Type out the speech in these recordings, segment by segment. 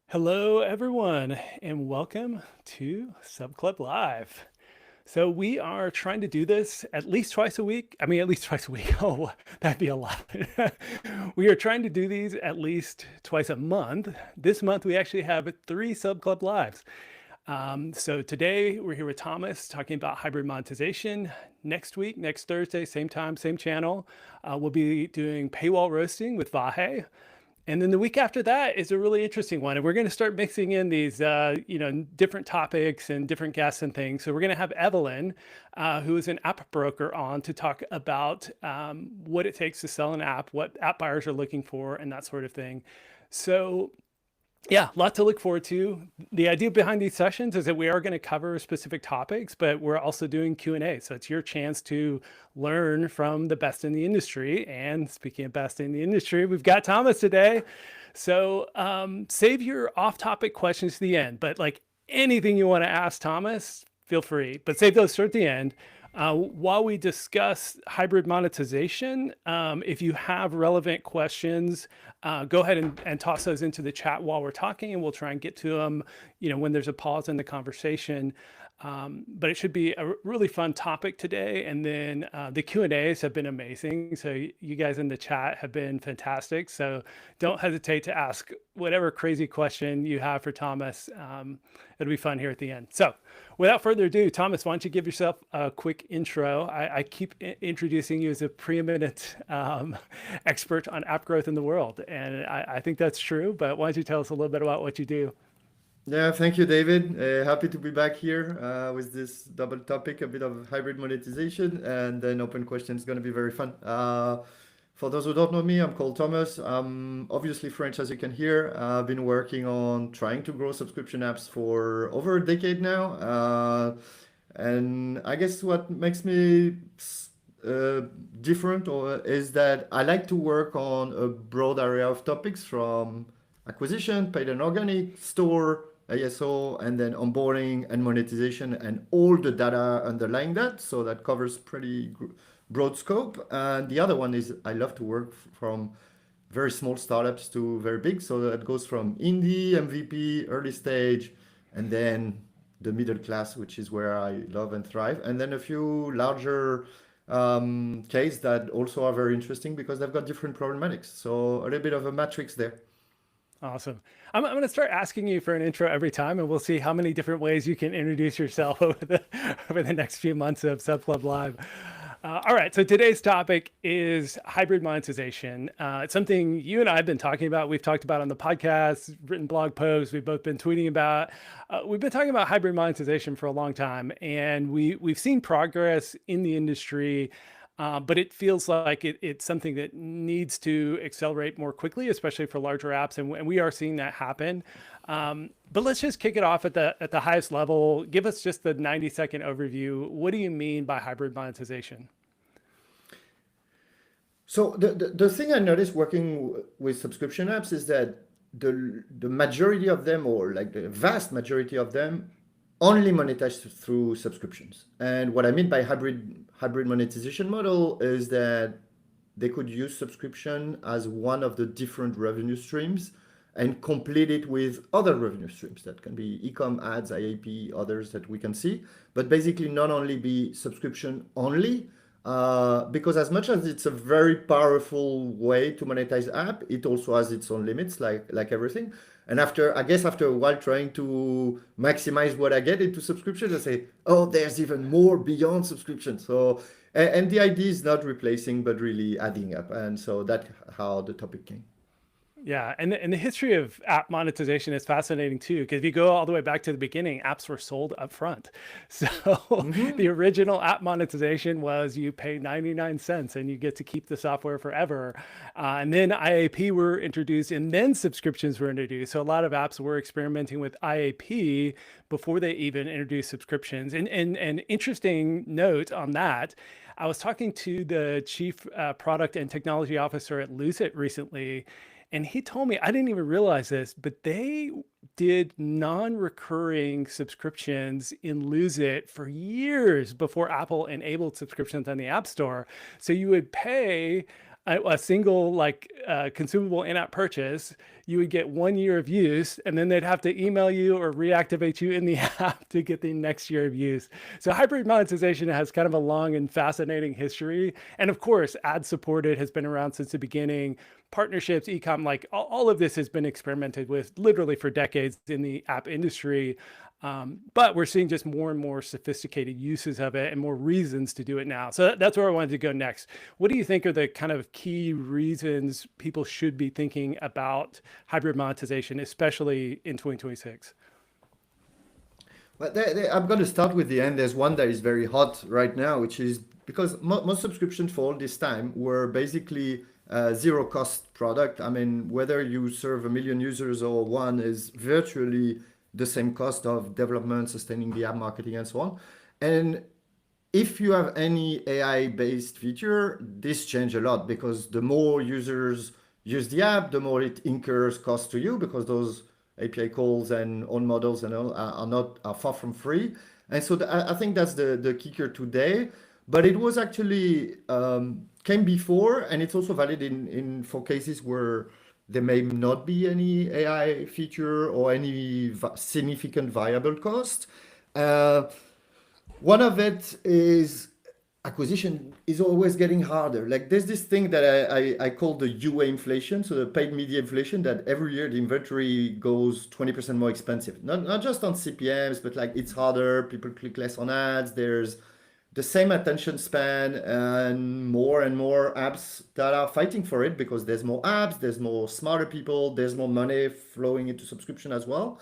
Hello, everyone, and welcome to Sub Club Live. So we are trying to do this at least twice a week. I mean, at least twice a week. Oh, that'd be a lot. We are trying to do these at least twice a month. This month, we actually have three Sub Club Lives. So today, we're here with Thomas talking about hybrid monetization. Next week, next Thursday, same time, same channel, we'll be doing paywall roasting with Vahe. And then the week after that is a really interesting one. And we're going to start mixing in these, different topics and different guests and things. So we're going to have Evelyn, who is an app broker, on to talk about what it takes to sell an app, what app buyers are looking for, and that sort of thing. So yeah, a lot to look forward to. The idea behind these sessions is that we are going to cover specific topics, but we're also doing Q&A. So it's your chance to learn from the best in the industry. And speaking of best in the industry, we've got Thomas today. So save your off-topic questions to the end, but like anything you want to ask Thomas, feel free, but save those for the end. While we discuss hybrid monetization, if you have relevant questions, go ahead and toss those into the chat while we're talking, and we'll try and get to them, when there's a pause in the conversation. But it should be a really fun topic today. And then the Q&As have been amazing. So you guys in the chat have been fantastic. So don't hesitate to ask whatever crazy question you have for Thomas. It'll be fun here at the end. So without further ado, Thomas, why don't you give yourself a quick intro? I keep introducing you as a preeminent expert on app growth in the world. And I think that's true, but why don't you tell us a little bit about what you do? Yeah, thank you, David. Happy to be back here with this double topic, a bit of hybrid monetization, and then open questions going to be very fun. For those who don't know me, I'm called Thomas. I'm obviously French, as you can hear. I've been working on trying to grow subscription apps for over a decade now. And I guess what makes me different is that I like to work on a broad area of topics from acquisition, paid and organic, store, ASO, and then onboarding and monetization and all the data underlying that. So that covers pretty broad scope. And the other one is I love to work from very small startups to very big. So that goes from indie, MVP, early stage, and then the middle class, which is where I love and thrive. And then a few larger case that also are very interesting because they've got different problematics. So a little bit of a matrix there. Awesome. I'm going to start asking you for an intro every time, and we'll see how many different ways you can introduce yourself over the next few months of Sub Club Live. All right, so today's topic is hybrid monetization. It's something you and I have been talking about. We've talked about on the podcast, written blog posts. We've both been tweeting about. We've been talking about hybrid monetization for a long time, and we've seen progress in the industry. But it feels like it's something that needs to accelerate more quickly, especially for larger apps, and we are seeing that happen. But let's just kick it off at the highest level. Give us just the 90-second overview. What do you mean by hybrid monetization? So the thing I noticed working with subscription apps is that the majority of them, or like the vast majority of them, only monetize through subscriptions. And what I mean by hybrid monetization model is that they could use subscription as one of the different revenue streams and complete it with other revenue streams that can be e-com, ads, IAP, others that we can see, but basically not only be subscription only, because as much as it's a very powerful way to monetize app, it also has its own limits, like everything. And after a while, trying to maximize what I get into subscriptions, I say, oh, there's even more beyond subscription. So, and the idea is not replacing, but really adding up. And so that's how the topic came. Yeah, and the history of app monetization is fascinating too, because if you go all the way back to the beginning, apps were sold up front. So the original app monetization was you pay 99 cents and you get to keep the software forever. And then IAP were introduced, and then subscriptions were introduced. So a lot of apps were experimenting with IAP before they even introduced subscriptions. And an interesting note on that, I was talking to the chief product and technology officer at Lose It recently, and he told me, I didn't even realize this, but they did non-recurring subscriptions in Lose It for years before Apple enabled subscriptions on the App Store. So you would pay a single like consumable in-app purchase, you would get 1 year of use, and then they'd have to email you or reactivate you in the app to get the next year of use. So hybrid monetization has kind of a long and fascinating history. And of course, ad supported has been around since the beginning. Partnerships, ecom, like all of this has been experimented with literally for decades in the app industry. But we're seeing just more and more sophisticated uses of it and more reasons to do it now. So that's where I wanted to go next. What do you think are the kind of key reasons people should be thinking about hybrid monetization, especially in 2026? But I'm going to start with the end. There's one that is very hot right now, which is because most subscriptions for all this time were basically zero cost product. I mean, whether you serve 1 million users or one is virtually the same cost of development, sustaining the app marketing, and so on. And if you have any AI-based feature, this change a lot because the more users use the app, the more it incurs cost to you because those API calls and own models and all are far from free. And so I think that's the kicker today. But it was actually came before, and it's also valid in for cases where there may not be any AI feature or any significant variable cost. One of it is acquisition is always getting harder. Like there's this thing that I call the UA inflation, so the paid media inflation, that every year the inventory goes 20% more expensive. Not just on CPMs, but like it's harder, people click less on ads, there's the same attention span and more apps that are fighting for it because there's more apps, there's more smarter people, there's more money flowing into subscription as well.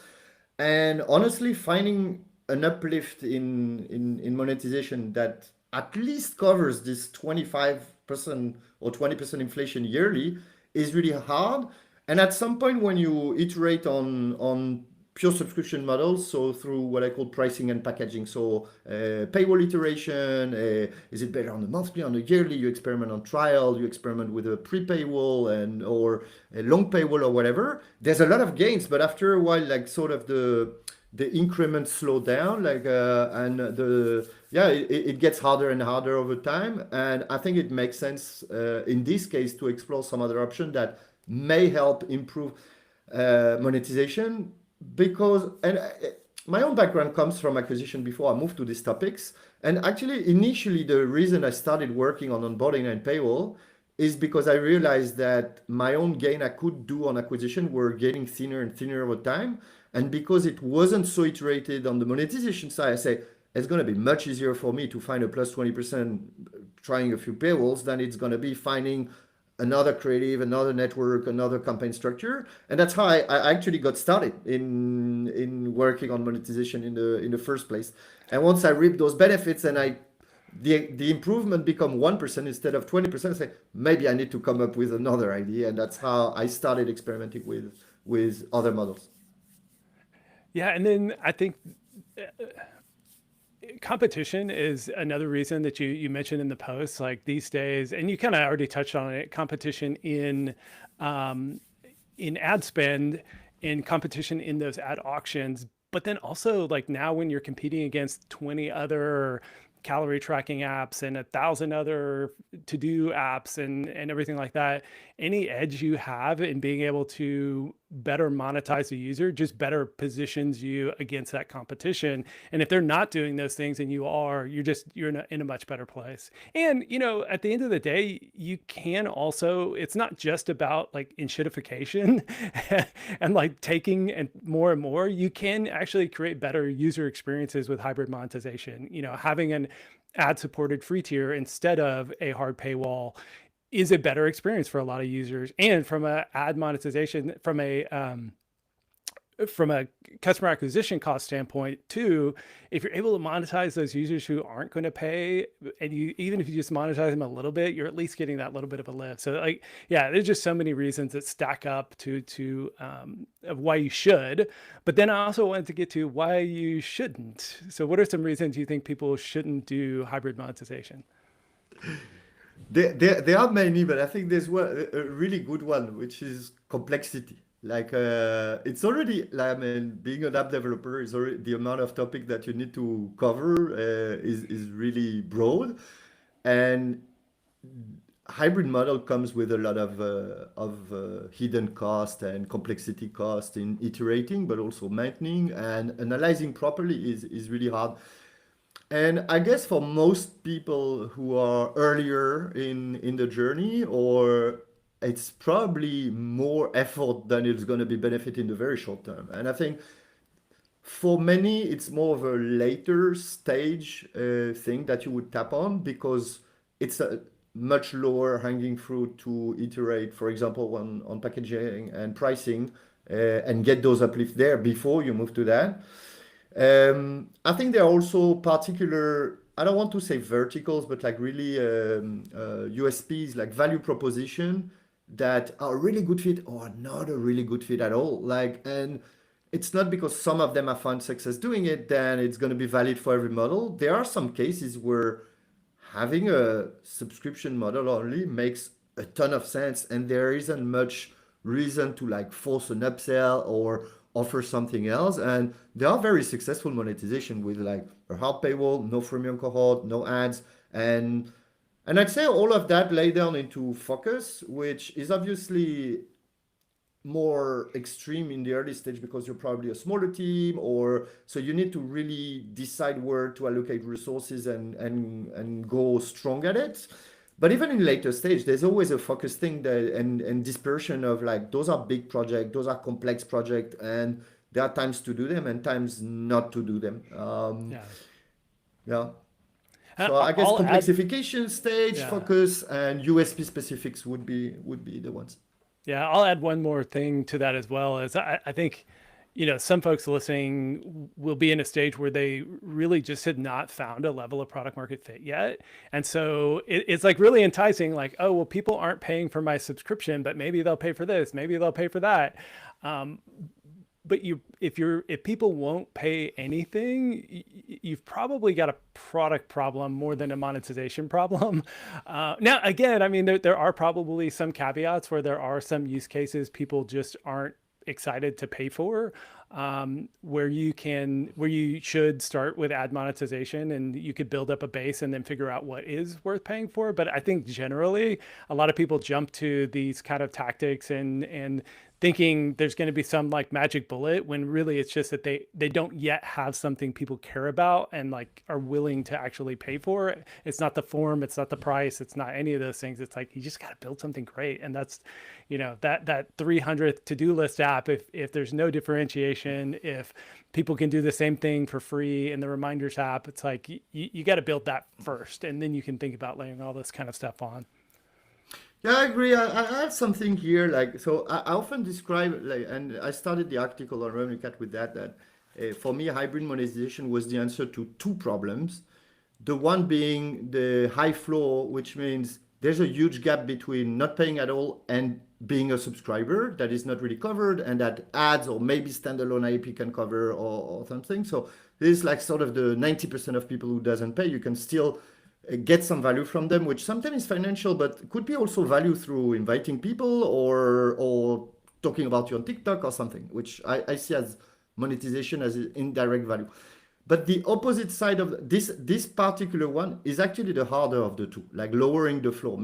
And honestly, finding an uplift in monetization that at least covers this 25% or 20% inflation yearly is really hard. And at some point when you iterate on pure subscription models, so through what I call pricing and packaging. So paywall iteration, is it better on a monthly, on a yearly? You experiment on trial, you experiment with a pre-paywall and or a long paywall or whatever. There's a lot of gains, but after a while, like sort of the increments slow down, like and it gets harder and harder over time. And I think it makes sense in this case to explore some other option that may help improve monetization. Because my own background comes from acquisition before I moved to these topics. And actually, initially, the reason I started working on onboarding and paywall is because I realized that my own gain I could do on acquisition were getting thinner and thinner over time. And because it wasn't so iterated on the monetization side, I say it's going to be much easier for me to find a plus 20% trying a few paywalls than it's going to be finding another creative, another network, another campaign structure. And that's how I actually got started in working on monetization in the first place. And once I reap those benefits and the improvement become 1% instead of 20%, I say maybe I need to come up with another idea. And that's how I started experimenting with other models. Yeah, and then I think competition is another reason that you mentioned in the post. Like these days, and you kind of already touched on it, competition in ad spend, in competition in those ad auctions, but then also like now when you're competing against 20 other calorie tracking apps and 1,000 other to-do apps and everything like that, any edge you have in being able to better monetize the user just better positions you against that competition. And if they're not doing those things and you're in a much better place. And at the end of the day, you can also, it's not just about like enshittification and like taking and more, you can actually create better user experiences with hybrid monetization. Having an ad supported free tier instead of a hard paywall is a better experience for a lot of users. And from a ad monetization, from a customer acquisition cost standpoint too, if you're able to monetize those users who aren't going to pay, and even if you just monetize them a little bit, you're at least getting that little bit of a lift. So like, yeah, there's just so many reasons that stack up to of why you should. But then I also wanted to get to why you shouldn't. So what are some reasons you think people shouldn't do hybrid monetization? There are many, but I think there's a really good one, which is complexity. Like it's already, I mean, being an app developer is already the amount of topic that you need to cover is really broad, and hybrid model comes with a lot of hidden cost and complexity cost in iterating, but also maintaining and analyzing properly is really hard. And I guess for most people who are earlier in the journey, or it's probably more effort than it's going to be benefit in the very short term. And I think for many, it's more of a later stage thing that you would tap on because it's a much lower hanging fruit to iterate, for example, on packaging and pricing and get those uplifts there before you move to that. I think there are also particular, I don't want to say verticals, but like really USPs, like value proposition that are a really good fit or not a really good fit at all. Like, and it's not because some of them have found success doing it, then it's going to be valid for every model. There are some cases where having a subscription model only makes a ton of sense, and there isn't much reason to like force an upsell or offer something else. And they are very successful monetization with like a hard paywall, no freemium cohort, no ads, and I'd say all of that lay down into focus, which is obviously more extreme in the early stage because you're probably a smaller team, or so you need to really decide where to allocate resources and go strong at it. But even in later stage, there's always a focus thing that and dispersion of like those are big projects, those are complex projects, and there are times to do them and times not to do them. Yeah. Yeah. So I guess I'll add, complexification stage, yeah. focus, and USP specifics would be the ones. Yeah, I'll add one more thing to that as well. Is I think, some folks listening will be in a stage where they really just had not found a level of product market fit yet. And so it's like really enticing, like, oh, well, people aren't paying for my subscription, but maybe they'll pay for this, maybe they'll pay for that. But if people won't pay anything, you've probably got a product problem more than a monetization problem. Now, again, I mean, there are probably some caveats where there are some use cases people just aren't excited to pay for, where you should start with ad monetization and you could build up a base and then figure out what is worth paying for. But I think generally a lot of people jump to these kind of tactics and thinking there's going to be some like magic bullet when really it's just that they don't yet have something people care about and like are willing to actually pay for. It's not the form, it's not the price, it's not any of those things. It's like you just got to build something great. And that's, that 300th to-do list app, if there's no differentiation, if people can do the same thing for free in the reminders app, it's like you got to build that first, and then you can think about laying all this kind of stuff on. Yeah, I agree. I have something here, like, so I often describe, like, and I started the article on Revenue Cat with that for me, hybrid monetization was the answer to two problems. The one being the high floor, which means there's a huge gap between not paying at all and being a subscriber that is not really covered, and that ads or maybe standalone IAP can cover or something. So this is like sort of the 90% of people who doesn't pay, you can still get some value from them, which sometimes is financial, but could be also value through inviting people or talking about you on TikTok or something, which I see as monetization as indirect value. But the opposite side of this particular one is actually the harder of the two, like lowering the floor,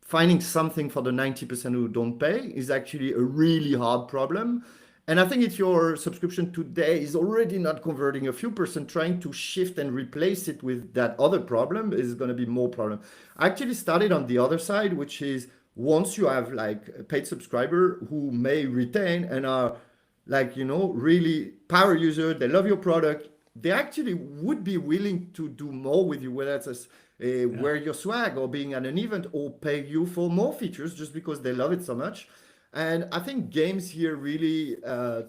finding something for the 90% who don't pay is actually a really hard problem. And I think if your subscription today is already not converting a few percent, trying to shift and replace it with that other problem is going to be more problem. I actually started on the other side, which is once you have like a paid subscriber who may retain and are like, really power user, they love your product, they actually would be willing to do more with you, whether it's wear your swag or being at an event or pay you for more features just because they love it so much. And I think games here really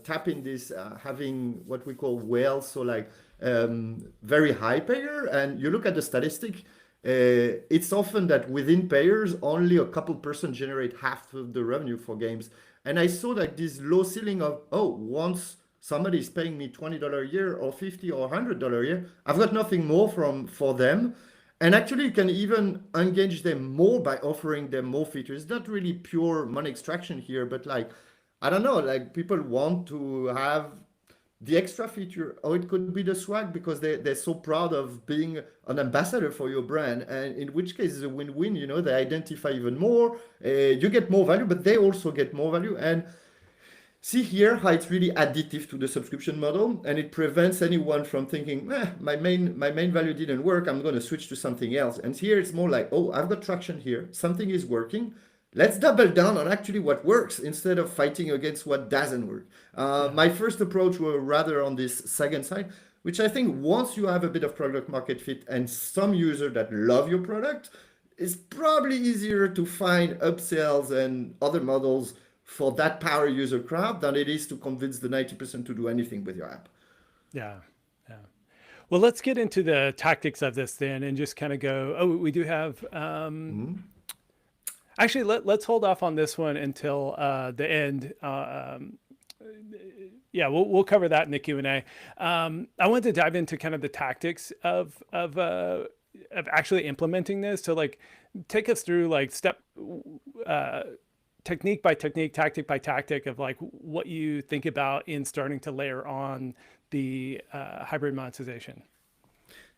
tap in this, having what we call whales, so like very high payer. And you look at the statistic, it's often that within payers, only a couple percent generate half of the revenue for games. And I saw like this low ceiling of, once somebody is paying me $20 a year or $50 or $100 a year, I've got nothing more for them. And actually, you can even engage them more by offering them more features. It's not really pure money extraction here, but like, I don't know, like people want to have the extra feature, or it could be the swag because they're so proud of being an ambassador for your brand. And in which case it's a win-win, they identify even more, you get more value, but they also get more value. And see here how it's really additive to the subscription model, and it prevents anyone from thinking, my main value didn't work, I'm going to switch to something else. And here it's more like, oh, I've got traction here, something is working. Let's double down on actually what works instead of fighting against what doesn't work. My first approach were rather on this second side, which I think once you have a bit of product market fit and some users that love your product, it's probably easier to find upsells and other models for that power user crowd than it is to convince the 90% to do anything with your app. Yeah. Well, let's get into the tactics of this then and just kind of go, we do have, actually, let's hold off on this one until the end. We'll cover that in the Q&A. I wanted to dive into kind of the tactics of actually implementing this. So like, take us through like technique by technique, tactic by tactic of like what you think about in starting to layer on the hybrid monetization.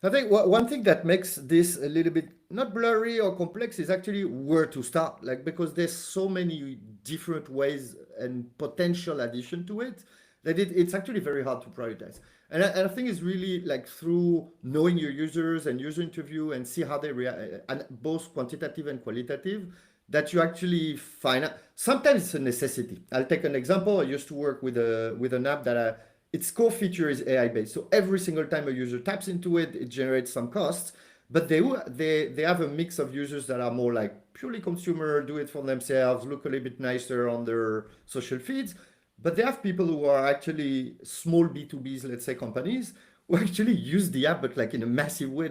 I think one thing that makes this a little bit not blurry or complex is actually where to start, like, because there's so many different ways and potential addition to it that it's actually very hard to prioritize. And I think it's really like through knowing your users and user interview and see how they react, and both quantitative and qualitative, that you actually find out. Sometimes it's a necessity. I'll take an example. I used to work with an app that its core feature is AI based. So every single time a user taps into it, it generates some costs. But they have a mix of users that are more like purely consumer, do it for themselves, look a little bit nicer on their social feeds. But they have people who are actually small B2Bs, let's say companies, who actually use the app, but like in a massive way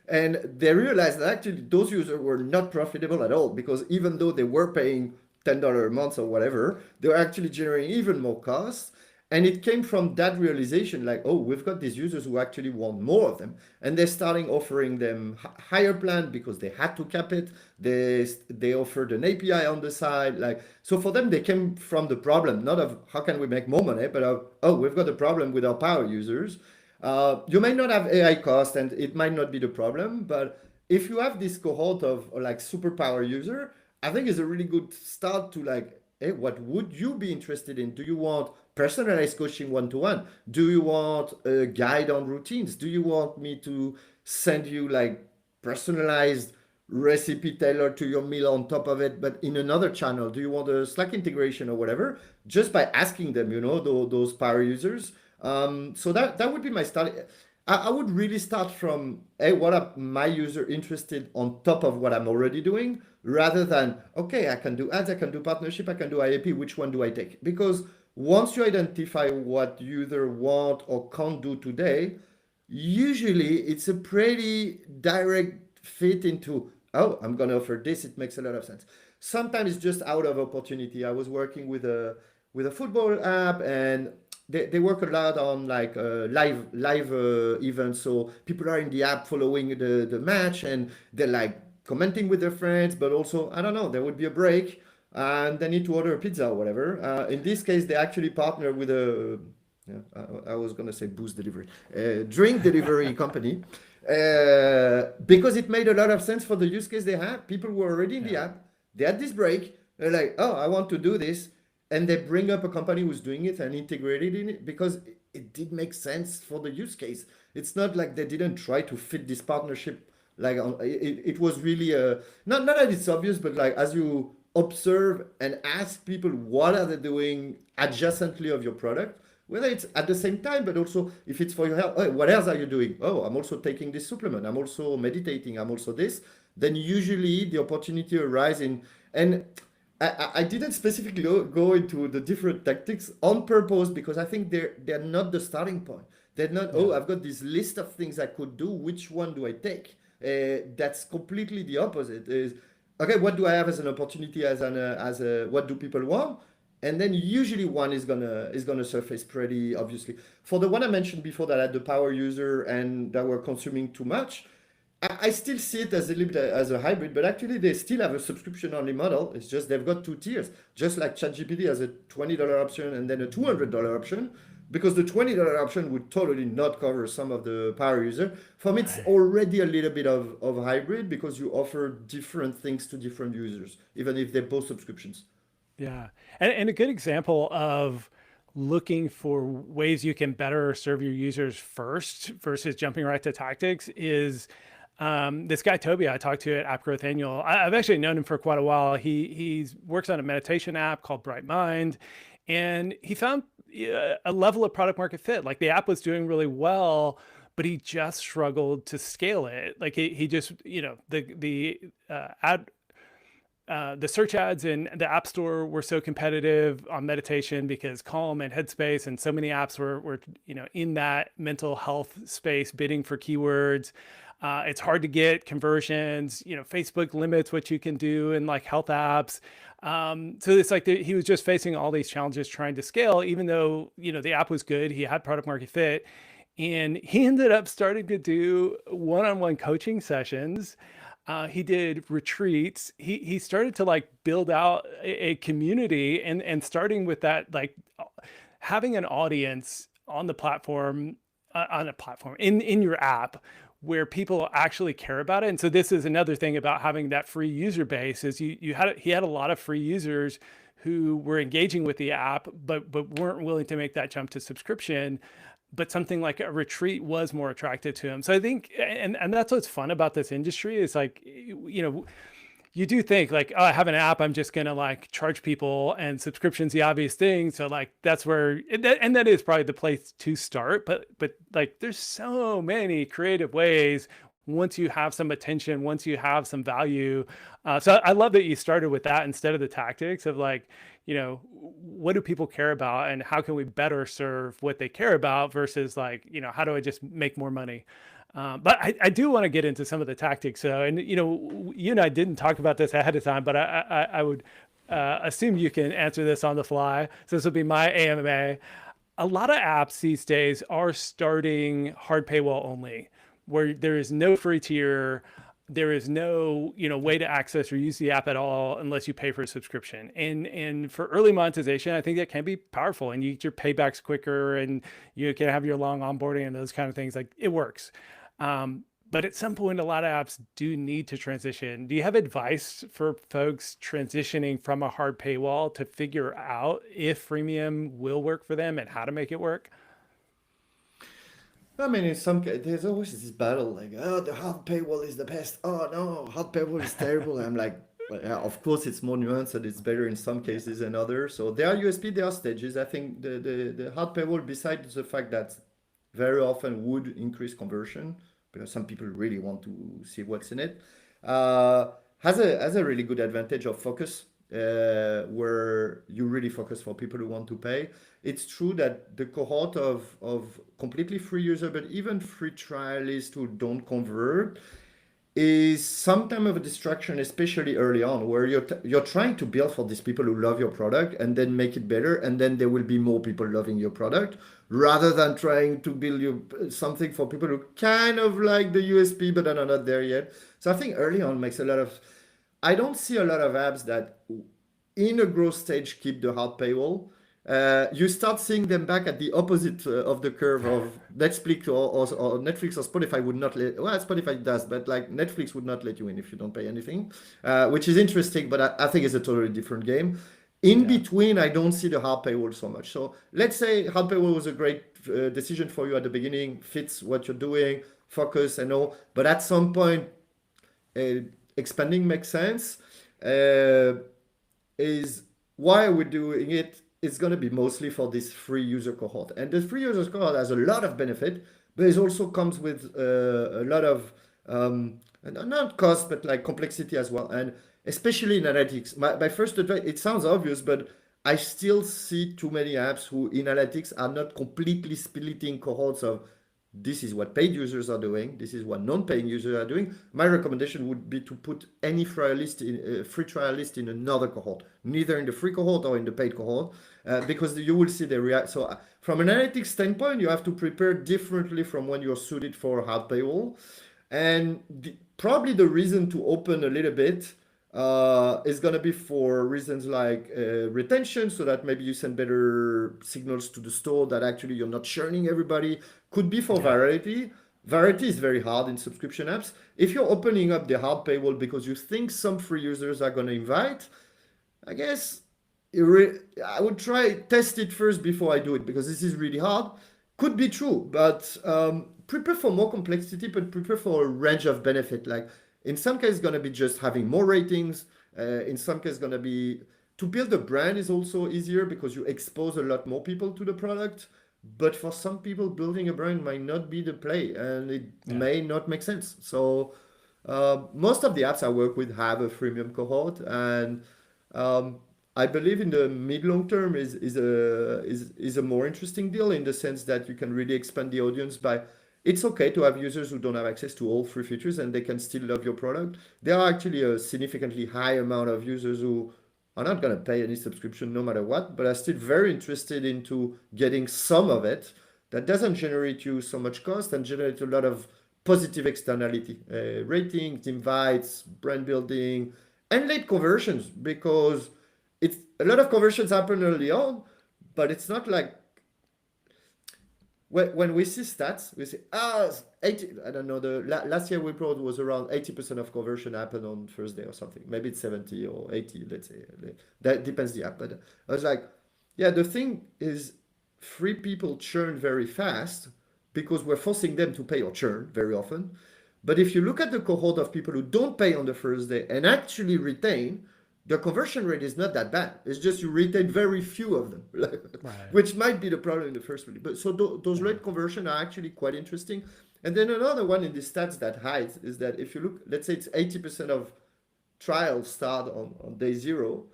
and they realized that actually those users were not profitable at all, because even though they were paying $10 a month or whatever, they were actually generating even more costs. And it came from that realization, like, oh, we've got these users who actually want more of them. And they're starting offering them higher plan because they had to cap it. They offered an API on the side. So for them, they came from the problem, not of how can we make more money, but of, oh, we've got a problem with our power users. You may not have AI cost and it might not be the problem, but if you have this cohort of like superpower user, I think it's a really good start to like, hey, what would you be interested in? Do you want personalized coaching one-to-one? Do you want a guide on routines? Do you want me to send you like personalized recipe tailored to your meal on top of it, but in another channel? Do you want a Slack integration or whatever? Just by asking them, those power users. So that would be my start. I would really start from, hey, what are my user interested on top of what I'm already doing, rather than, okay, I can do ads, I can do partnership, I can do IAP, which one do I take? Because once you identify what you either want or can't do today, usually it's a pretty direct fit into, oh, I'm going to offer this. It makes a lot of sense. Sometimes it's just out of opportunity. I was working with a football app, and they work a lot on like live events. So people are in the app following the match, and they're like commenting with their friends, but also, I don't know, there would be a break and they need to order a pizza or whatever. In this case, they actually partner with I was going to say booze delivery, drink delivery company, because it made a lot of sense for the use case they had. People were already in the app. They had this break. They're like, oh, I want to do this. And they bring up a company who's doing it and integrate it in it because it did make sense for the use case. It's not like they didn't try to fit this partnership. Like it was really not that it's obvious, but like as you observe and ask people what are they doing adjacently of your product, whether it's at the same time, but also if it's for your health, oh, what else are you doing? Oh, I'm also taking this supplement. I'm also meditating. I'm also this. Then usually the opportunity arises and I didn't specifically go into the different tactics on purpose because I think they're not the starting point. They're not, oh, I've got this list of things I could do. Which one do I take? That's completely the opposite. Is okay, what do I have as an opportunity, as what do people want? And then usually one is gonna surface pretty obviously. For the one I mentioned before that had the power user and that were consuming too much, I still see it as a little bit as a hybrid, but actually they still have a subscription only model. It's just they've got two tiers, just like ChatGPT has a $20 option and then a $200 option. because the $20 option would totally not cover some of the power user. For me, it's Right. already a little bit of hybrid because you offer different things to different users, even if they're both subscriptions. Yeah. And a good example of looking for ways you can better serve your users first versus jumping right to tactics is this guy, Toby, I talked to at App Growth Annual. I've actually known him for quite a while. He works on a meditation app called Bright Mind, and he found a level of product market fit. Like the app was doing really well, but he just struggled to scale it. Like he just, ad the search ads in the App Store were so competitive on meditation because Calm and Headspace and so many apps were in that mental health space bidding for keywords. It's hard to get conversions. Facebook limits what you can do in like health apps. So it's like he was just facing all these challenges trying to scale, even though the app was good. He had product market fit, and he ended up starting to do one-on-one coaching sessions. He did retreats. He started to like build out a community, and starting with that, like having an audience on the platform, on a platform in your app where people actually care about it. And so this is another thing about having that free user base is he had a lot of free users who were engaging with the app, but weren't willing to make that jump to subscription. But something like a retreat was more attractive to him. So I think, and that's what's fun about this industry is like, you do think like, oh, I have an app, I'm just gonna like charge people, and subscription's the obvious thing. So like that's where, and that is probably the place to start. But like there's so many creative ways once you have some attention, once you have some value. So I love that you started with that instead of the tactics of like, what do people care about and how can we better serve what they care about versus like, how do I just make more money? But I do want to get into some of the tactics. And, you and I didn't talk about this ahead of time, but I would assume you can answer this on the fly. So this will be my AMA. A lot of apps these days are starting hard paywall only, where there is no free tier. There is no, way to access or use the app at all unless you pay for a subscription. And for early monetization, I think that can be powerful, and you get your paybacks quicker, and you can have your long onboarding and those kind of things. Like it works. But at some point, a lot of apps do need to transition. Do you have advice for folks transitioning from a hard paywall to figure out if freemium will work for them and how to make it work? I mean, in some cases, there's always this battle like, oh, the hard paywall is the best. Oh, no, hard paywall is terrible. I'm like, well, yeah, of course, it's more nuanced and it's better in some cases than others. So there are USP, there are stages. I think the hard paywall, besides the fact that very often would increase conversion because some people really want to see what's in it, uh, has a really good advantage of focus, where you really focus for people who want to pay. It's true that the cohort of completely free user, but even free trialists who don't convert is sometimes of a distraction, especially early on, where you're trying to build for these people who love your product and then make it better, and then there will be more people loving your product, rather than trying to build you something for people who kind of like the USP but are not there yet. So I think early on makes a lot of. I don't see a lot of apps that in a growth stage keep the hard paywall. You start seeing them back at the opposite of the curve of Netflix or Netflix or Spotify would not let, well, Spotify does, but like Netflix would not let you in if you don't pay anything, which is interesting, but I think it's a totally different game. In Yeah. between, I don't see the hard paywall so much. So let's say hard paywall was a great decision for you at the beginning, fits what you're doing, focus and all, but at some point, uh, expanding makes sense. Uh, is why are we doing it? It's going to be mostly for this free user cohort. And the free user cohort has a lot of benefit, but it also comes with a lot of, not cost, but like complexity as well. And especially in analytics. My first advice, it sounds obvious, but I still see too many apps who in analytics are not completely splitting cohorts of this is what paid users are doing, this is what non-paying users are doing. My recommendation would be to put any free trial list in another cohort, neither in the free cohort or in the paid cohort, because you will see the react. So from an analytics standpoint, you have to prepare differently from when you're suited for hard paywall. And probably the reason to open a little bit It's going to be for reasons like retention, so that maybe you send better signals to the store that actually you're not churning everybody. Could be for Yeah. variety. Variety is very hard in subscription apps. If you're opening up the hard paywall because you think some free users are going to invite, I guess I would try test it first before I do it, because this is really hard. Could be true, but prepare for more complexity, but prepare for a range of benefit. Like in some cases, going to be just having more ratings. In some cases, going to be to build a brand is also easier because you expose a lot more people to the product. But for some people, building a brand might not be the play, and it Yeah. may not make sense. So most of the apps I work with have a freemium cohort, and um, I believe in the mid long term is a more interesting deal, in the sense that you can really expand the audience by. It's okay to have users who don't have access to all free features and they can still love your product. There are actually a significantly high amount of users who are not going to pay any subscription no matter what, but are still very interested into getting some of it that doesn't generate you so much cost and generate a lot of positive externality, ratings, invites, brand building, and late conversions, because it's a lot of conversions happen early on, but it's not like when we see stats, we say, 80, I don't know, last year we probably was around 80% of conversion happened on first day or something. Maybe it's 70 or 80, let's say. That depends the app. But I was like, yeah, the thing is, free people churn very fast because we're forcing them to pay or churn very often. But if you look at the cohort of people who don't pay on the first day and actually retain, the conversion rate is not that bad. It's just you retain very few of them, Right. which might be the problem in the first place. But so those Yeah. rate conversion are actually quite interesting. And then another one in the stats that hides is that if you look, let's say it's 80% of trials start on day zero,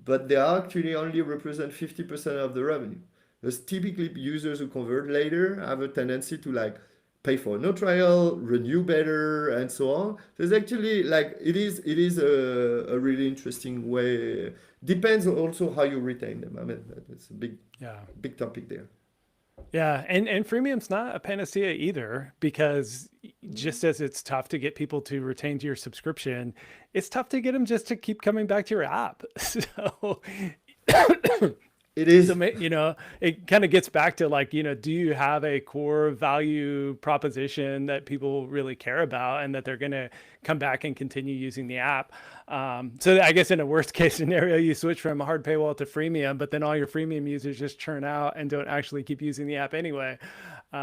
but they actually only represent 50% of the revenue. Because typically users who convert later have a tendency to like pay for no trial, renew better, and so on. There's actually like it is a really interesting way. Depends also how you retain them. I mean, it's a Yeah. big topic there. Yeah, and freemium's not a panacea either, because just as it's tough to get people to retain to your subscription, it's tough to get them just to keep coming back to your app. So It is. so it kind of gets back to like, do you have a core value proposition that people really care about and that they're going to come back and continue using the app? So I guess in a worst case scenario, you switch from a hard paywall to freemium, but then all your freemium users just churn out and don't actually keep using the app anyway.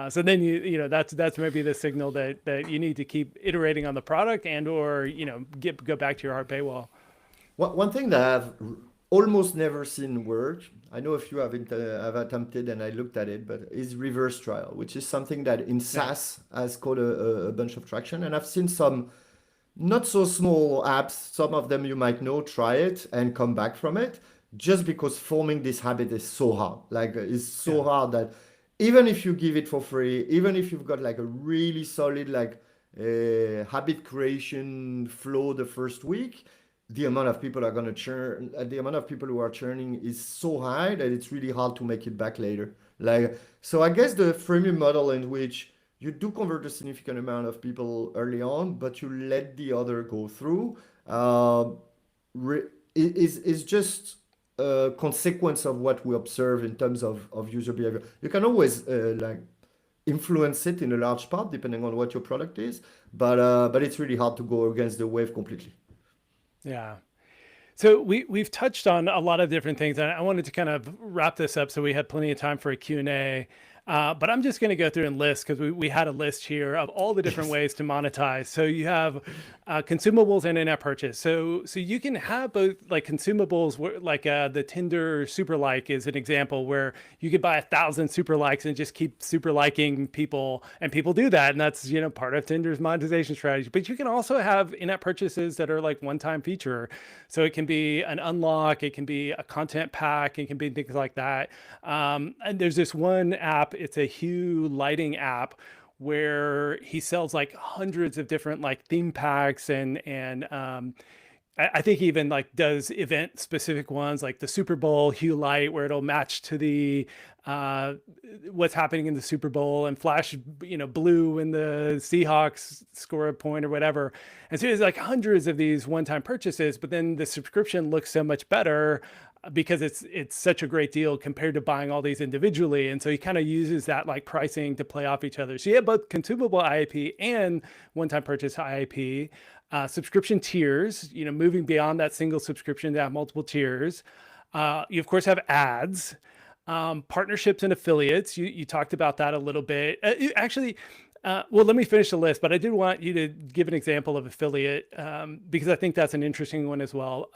So then that's maybe the signal that you need to keep iterating on the product, and or go back to your hard paywall. One thing that I've almost never seen work, I know a few have attempted and I looked at it, but is reverse trial, which is something that in Yeah. SaaS has caught a bunch of traction. And I've seen some not so small apps, some of them you might know, try it and come back from it, just because forming this habit is so hard. Like it's so Yeah. hard that even if you give it for free, even if you've got like a really solid like habit creation flow the first week, the amount of people are going to churn, the amount of people who are churning is so high that it's really hard to make it back later. Like, so I guess the freemium model in which you do convert a significant amount of people early on, but you let the other go through, uh, is just a consequence of what we observe in terms of user behavior. You can always like influence it in a large part depending on what your product is, but it's really hard to go against the wave completely. Yeah. So we've touched on a lot of different things, and I wanted to kind of wrap this up so we had plenty of time for a Q&A. But I'm just going to go through and list, because we had a list here of all the different Yes. ways to monetize. So you have consumables and in-app purchase. So you can have both, like consumables, like the Tinder super like is an example where you could buy 1,000 super likes and just keep super liking people, and people do that, and that's part of Tinder's monetization strategy. But you can also have in-app purchases that are like one-time feature. So it can be an unlock, it can be a content pack, it can be things like that. And there's this one app, it's a Hue lighting app where he sells like hundreds of different like theme packs and I think even like does event specific ones like the Super Bowl hue light where it'll match to the uh, what's happening in the Super Bowl and flash, blue when the Seahawks score a point or whatever. And so there's like hundreds of these one-time purchases, but then the subscription looks so much better because it's such a great deal compared to buying all these individually. And so he kind of uses that like pricing to play off each other. So you have both consumable IAP and one-time purchase IAP. Subscription tiers, moving beyond that single subscription to have multiple tiers. You of course have ads, partnerships and affiliates. You talked about that a little bit. Actually, well, let me finish the list, but I did want you to give an example of affiliate because I think that's an interesting one as well.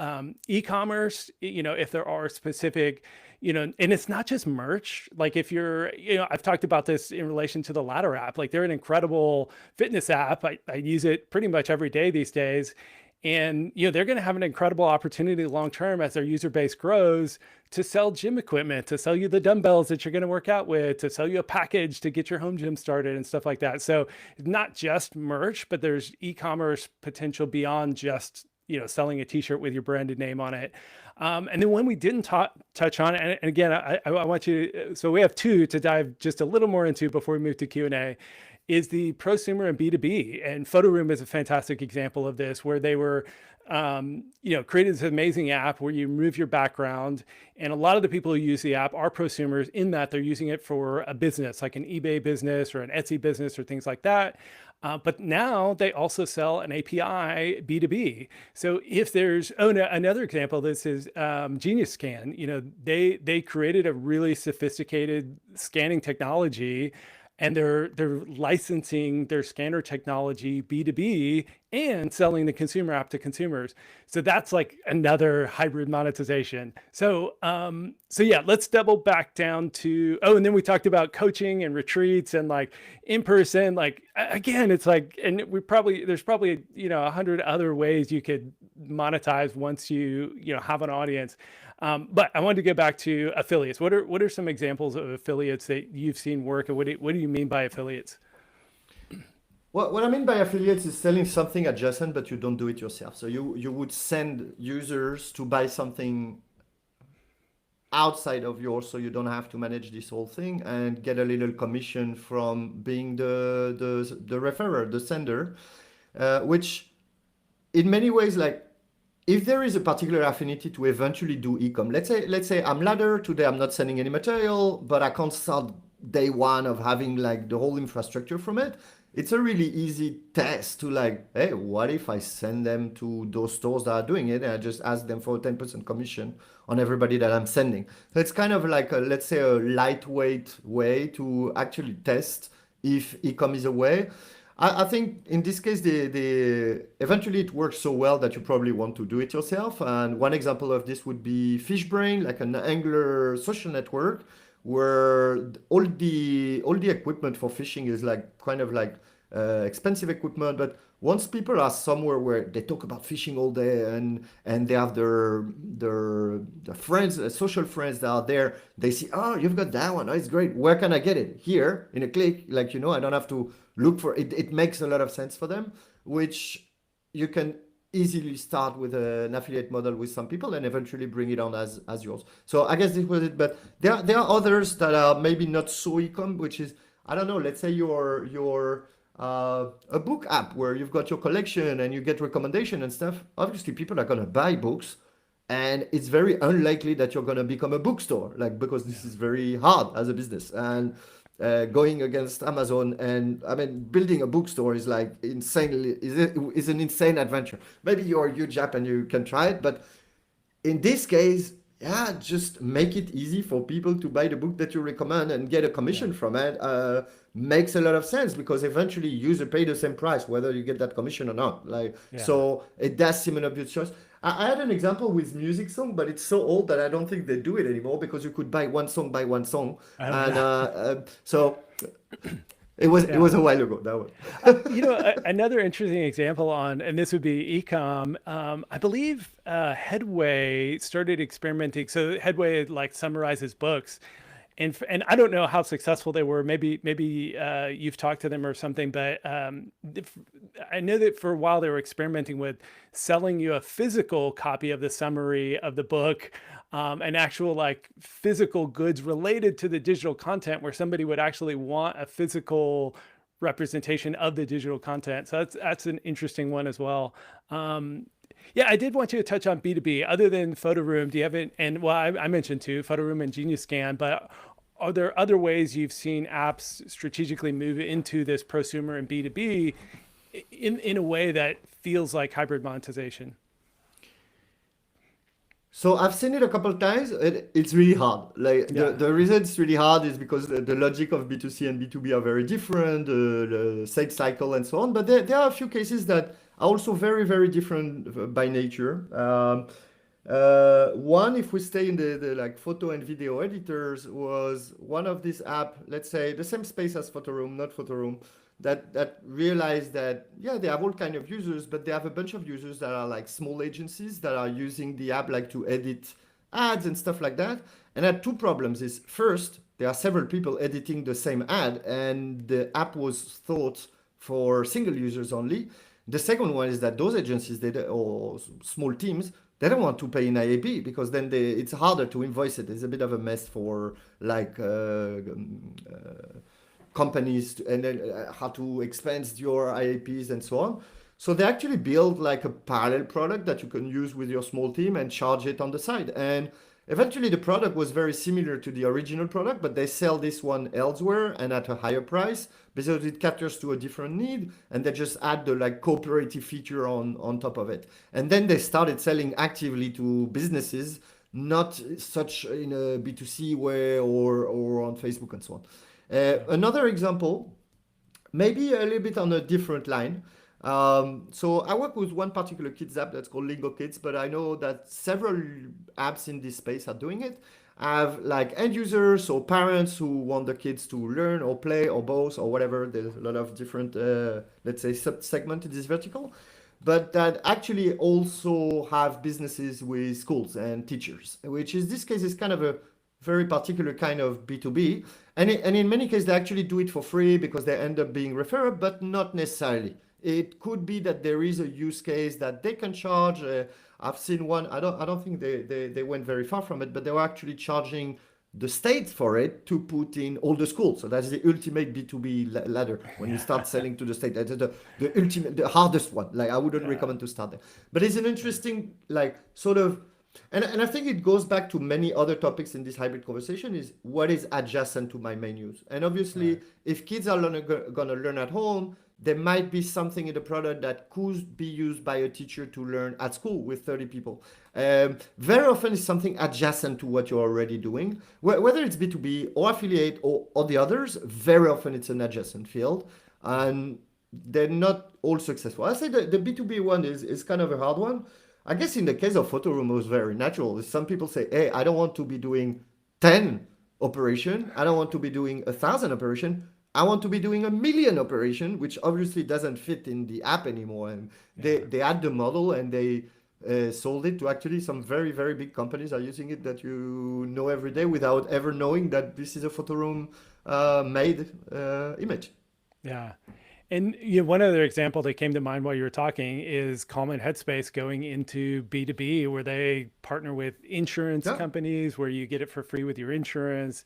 E-commerce, if there are specific, and it's not just merch. Like if you're, I've talked about this in relation to the Ladder app. Like they're an incredible fitness app. I use it pretty much every day these days. And they're going to have an incredible opportunity long term as their user base grows to sell gym equipment, to sell you the dumbbells that you're going to work out with, to sell you a package to get your home gym started and stuff like that. So not just merch, but there's e-commerce potential beyond just selling a t-shirt with your branded name on it. And then when we didn't touch on it, and again, I want you, so we have two to dive just a little more into before we move to Q&A, is the prosumer and B2B. And PhotoRoom is a fantastic example of this, where they were, created this amazing app where you remove your background. And a lot of the people who use the app are prosumers in that they're using it for a business, like an eBay business or an Etsy business or things like that. But now they also sell an API B2B. So if there's, another example of this is Genius Scan. They created a really sophisticated scanning technology, and they're licensing their scanner technology B2B and selling the consumer app to consumers. So that's like another hybrid monetization. So yeah, let's double back down to, and then we talked about coaching and retreats and like in person, like again, it's like, and there's probably 100 other ways you could monetize once you have an audience. But I wanted to get back to affiliates. What are some examples of affiliates that you've seen work, and what do you mean by affiliates? What I mean by affiliates is selling something adjacent, but you don't do it yourself. So you would send users to buy something outside of yours, so you don't have to manage this whole thing and get a little commission from being the referrer, the sender, which in many ways, like, if there is a particular affinity to eventually do e-com, let's say I'm Ladder today, I'm not sending any material, but I can't start day one of having like the whole infrastructure from it. It's a really easy test to like, hey, what if I send them to those stores that are doing it and I just ask them for a 10% commission on everybody that I'm sending? So it's kind of like let's say a lightweight way to actually test if e-com is a way. I think in this case, eventually it works so well that you probably want to do it yourself. And one example of this would be Fishbrain, like an angler social network, where all the equipment for fishing is like kind of like expensive equipment. But once people are somewhere where they talk about fishing all day and they have their friends, social friends that are there, they see, oh, you've got that one. Oh, it's great. Where can I get it? Here in a click. Like, I don't have to look for it. It makes a lot of sense for them, which you can easily start with an affiliate model with some people and eventually bring it on as yours. So I guess this was it. But there are others that are maybe not so e-com, which is, I don't know, let's say you're a book app where you've got your collection and you get recommendation and stuff. Obviously, people are going to buy books, and it's very unlikely that you're going to become a bookstore, like, because this is very hard as a business. And going against Amazon, and I mean, building a bookstore is like insanely is an insane adventure. Maybe you're a huge app and you can try it, but in this case, yeah, just make it easy for people to buy the book that you recommend and get a commission from it. Makes a lot of sense, because eventually user pay the same price whether you get that commission or not. So it does seem an obvious choice. I had an example with music song, but it's so old that I don't think they do it anymore, because you could buy one song by one song, so it was a while ago, that one. Another interesting example and this would be ecom. I believe Headway started experimenting. So Headway like summarizes books, and I don't know how successful they were. Maybe you've talked to them or something, but I know that for a while they were experimenting with selling you a physical copy of the summary of the book, and actual like physical goods related to the digital content, where somebody would actually want a physical representation of the digital content. So that's an interesting one as well. Yeah, I did want you to touch on B2B. Other than Photoroom, do you have it? And well, I mentioned too, Photoroom and Genius Scan, but are there other ways you've seen apps strategically move into this prosumer and B2B in a way that feels like hybrid monetization? So I've seen it a couple of times. It's really hard. Like Yeah. the reason it's really hard is because the logic of B2C and B2B are very different, the sales cycle and so on. But there are a few cases that are also very, very different by nature. One, if we stay in the like photo and video editors, was one of these app, let's say the same space as Photoroom, not Photoroom, that realized that, yeah, they have all kind of users, but they have a bunch of users that are like small agencies that are using the app like to edit ads and stuff like that. And had two problems. Is first, there are several people editing the same ad, and the app was thought for single users only. The second one is that those agencies or small teams, they don't want to pay in IAP because then it's harder to invoice it. It's a bit of a mess for like companies and then how to expense your IAPs and so on. So they actually build like a parallel product that you can use with your small team and charge it on the side. And eventually the product was very similar to the original product, but they sell this one elsewhere and at a higher price because it caters to a different need, and they just add the like cooperative feature on top of it. And then they started selling actively to businesses, not such in a B2C way or on Facebook and so on. Another example, maybe a little bit on a different line. So I work with one particular kids app that's called Lingo Kids, but I know that several apps in this space are doing it. I have like end users or parents who want the kids to learn or play or both or whatever. There's a lot of different, let's say, sub-segment in this vertical, but that actually also have businesses with schools and teachers, which is this case is kind of a very particular kind of B2B. And in many cases, they actually do it for free because they end up being referred, but not necessarily. It could be that there is a use case that they can charge. I've seen one. I don't think they went very far from it, but they were actually charging the state for it to put in all the schools. So that's the ultimate B2B ladder when you start selling to the state. That's the ultimate, the hardest one. Like I wouldn't recommend to start there. But it's an interesting, like sort of, and I think it goes back to many other topics in this hybrid conversation is what is adjacent to my main use. And obviously, if kids are going to learn at home, there might be something in the product that could be used by a teacher to learn at school with 30 people. Very often it's something adjacent to what you're already doing, whether it's B2B or affiliate or the others, very often it's an adjacent field and they're not all successful. I say the B2B one is kind of a hard one. I guess in the case of Photoroom, it was very natural. Some people say, hey, I don't want to be doing 10 operation. I don't want to be doing 1,000 operation. I want to be doing 1,000,000 operation, which obviously doesn't fit in the app anymore. And they add the model and they sold it to actually some very, very big companies are using it that you know every day without ever knowing that this is a Photoroom made image. Yeah. And one other example that came to mind while you were talking is Calm and Headspace going into B2B, where they partner with insurance companies, where you get it for free with your insurance,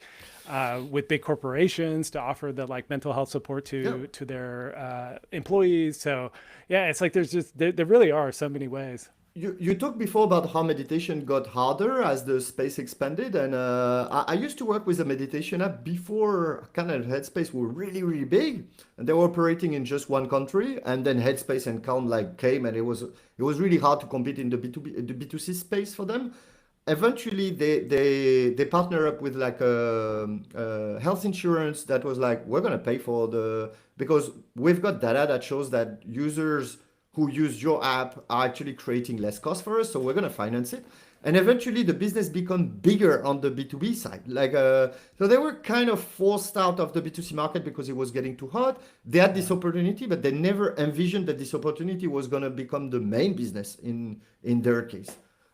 with big corporations to offer the like mental health support to their employees. So yeah, it's like there's just there really are so many ways. You talked before about how meditation got harder as the space expanded, and I used to work with a meditation app before Calm and Headspace were really, really big, and they were operating in just one country, and then Headspace and Calm like came, and it was really hard to compete in the B2C space for them. Eventually, they partner up with like a health insurance that was like, we're gonna pay for because we've got data that shows that users who use your app are actually creating less cost for us, so we're going to finance it. And eventually the business become bigger on the B2B side. Like so they were kind of forced out of the B2C market because it was getting too hot. They had this opportunity, but they never envisioned that this opportunity was going to become the main business in their case.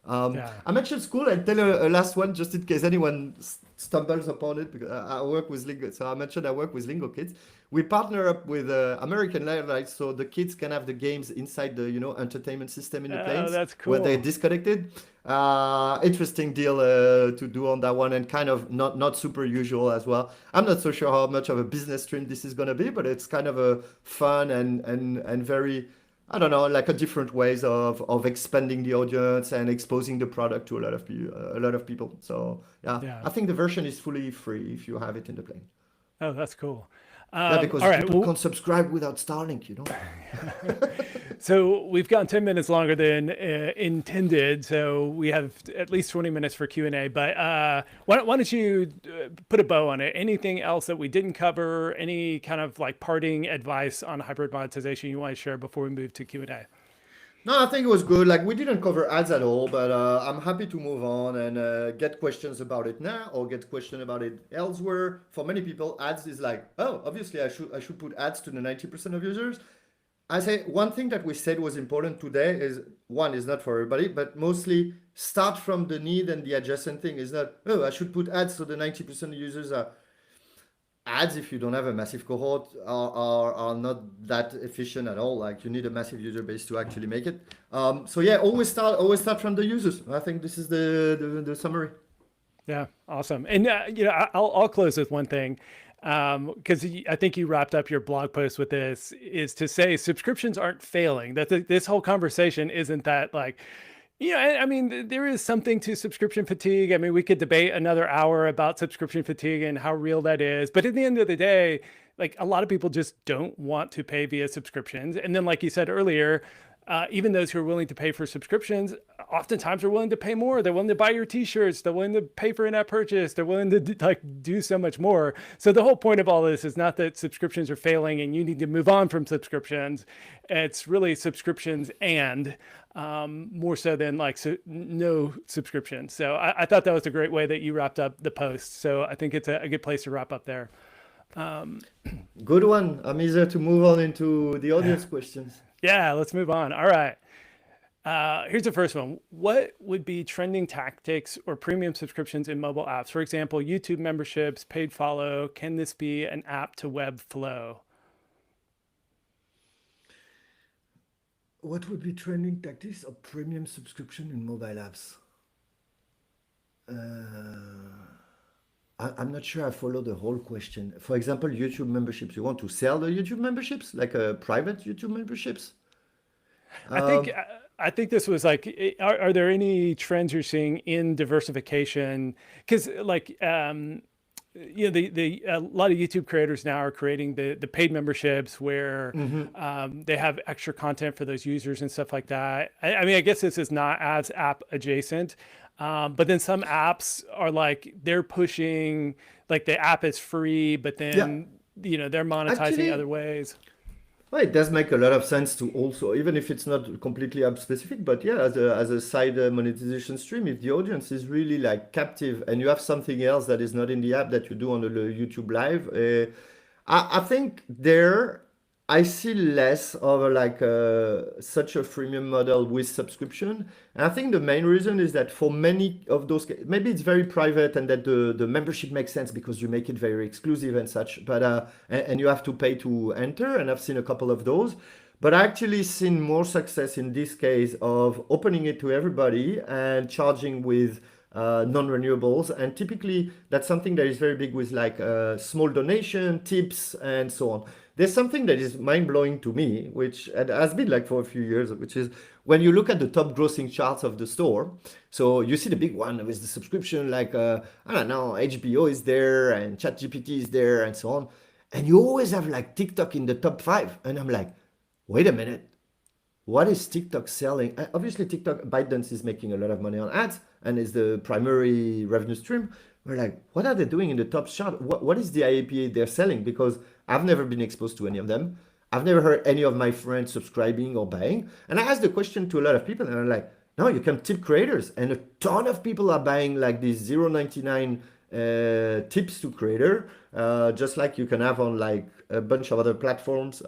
Yeah. I mentioned school. I'll tell a last one just in case anyone stumbles upon it, because I work with Lingo. So I mentioned I work with Lingo Kids. We partner up with American Airlines so the kids can have the games inside the entertainment system in the Oh, planes that's where they're cool. disconnected. Interesting deal to do on that one, and kind of not super usual as well. I'm not so sure how much of a business stream this is gonna be, but it's kind of a fun and very, I don't know, like a different ways of expanding the audience and exposing the product to a lot of people. So yeah, Yeah. I think the version is fully free if you have it in the plane. Oh, that's cool. Yeah, All because right. people Well, can't subscribe without Starlink, so we've gone 10 minutes longer than intended. So we have at least 20 minutes for Q&A. But why don't you put a bow on it? Anything else that we didn't cover? Any kind of like parting advice on hybrid monetization you want to share before we move to Q&A? No, I think it was good. Like, we didn't cover ads at all, but I'm happy to move on and get questions about it now or get question about it elsewhere. For many people, ads is like, oh, obviously I should put ads to the 90% of users. I say one thing that we said was important today is, one is not for everybody, but mostly start from the need, and the adjacent thing is not, oh, I should put ads so the 90% of users are. Ads, if you don't have a massive cohort, are not that efficient at all. Like, you need a massive user base to actually make it. So yeah, always start from the users. I think this is the summary. Yeah, awesome. And I'll close with one thing, because I think you wrapped up your blog post with this, is to say subscriptions aren't failing. That this whole conversation isn't that like, I mean, there is something to subscription fatigue. I mean, we could debate another hour about subscription fatigue and how real that is. But at the end of the day, like, a lot of people just don't want to pay via subscriptions. And then, like you said earlier, even those who are willing to pay for subscriptions, oftentimes are willing to pay more. They're willing to buy your T-shirts. They're willing to pay for in-app purchase. They're willing to do so much more. So the whole point of all this is not that subscriptions are failing and you need to move on from subscriptions. It's really subscriptions and more so than like no subscription. So I thought that was a great way that you wrapped up the post. So I think it's a good place to wrap up there. Good one. I'm eager to move on into the audience questions. Yeah, let's move on. All right. Here's the first one. What would be trending tactics or premium subscriptions in mobile apps? For example, YouTube memberships, paid follow. Can this be an app to web flow? What would be trending tactics of premium subscription in mobile apps? I'm not sure I follow the whole question. For example, YouTube memberships. You want to sell the YouTube memberships, like private YouTube memberships? I think Um, I think this was like, are there any trends you're seeing in diversification? Because like the a lot of YouTube creators now are creating the paid memberships where mhm. they have extra content for those users and stuff like that. I mean, I guess this is not as app adjacent, but then some apps are like they're pushing like the app is free, but Yeah, then they're monetizing actually, other ways. well, it does make a lot of sense to also, even if it's not completely app specific, but yeah, as a side monetization stream, if the audience is really like captive and you have something else that is not in the app that you do on the YouTube live, I think there I see less of like such a freemium model with subscription. And I think the main reason is that for many of those, maybe it's very private and that the membership makes sense because you make it very exclusive and such, but and you have to pay to enter. And I've seen a couple of those. But I actually seen more success in this case of opening it to everybody and charging with non-renewables. And typically that's something that is very big with like small donation, tips, and so on. There's something that is mind-blowing to me, which has been like for a few years, which is when you look at the top grossing charts of the store. So you see the big one with the subscription, like I don't know, HBO is there and ChatGPT is there and so on. And you always have like TikTok in the top five. And I'm like, wait a minute, what is TikTok selling? Obviously, TikTok, ByteDance is making a lot of money on ads and is the primary revenue stream. We're like, what are they doing in the top chart? What is the IAPA they're selling? Because I've never been exposed to any of them. I've never heard any of my friends subscribing or buying. And I asked the question to a lot of people, and I'm like, no, you can tip creators. And a ton of people are buying like these 0.99 tips to creator, just like you can have on like a bunch of other platforms.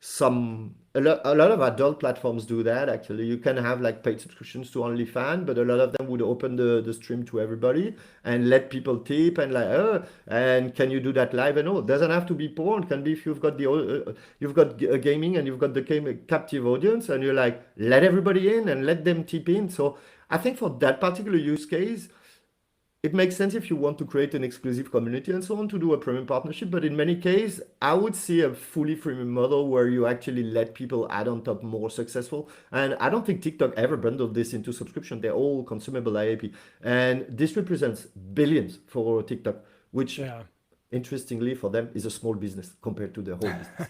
Some a lot of adult platforms do that. Actually, you can have like paid subscriptions to OnlyFans, but a lot of them would open the stream to everybody and let people tip and like, oh, and can you do that live and all? It doesn't have to be porn. It can be if you've got gaming and you've got the captive audience and you're like, let everybody in and let them tip in. So I think for that particular use case, it makes sense if you want to create an exclusive community and so on to do a premium partnership. But in many cases, I would see a fully freemium model where you actually let people add on top more successful. And I don't think TikTok ever bundled this into subscription. They're all consumable IAP. And this represents billions for TikTok, which Yeah. interestingly for them is a small business compared to the whole business.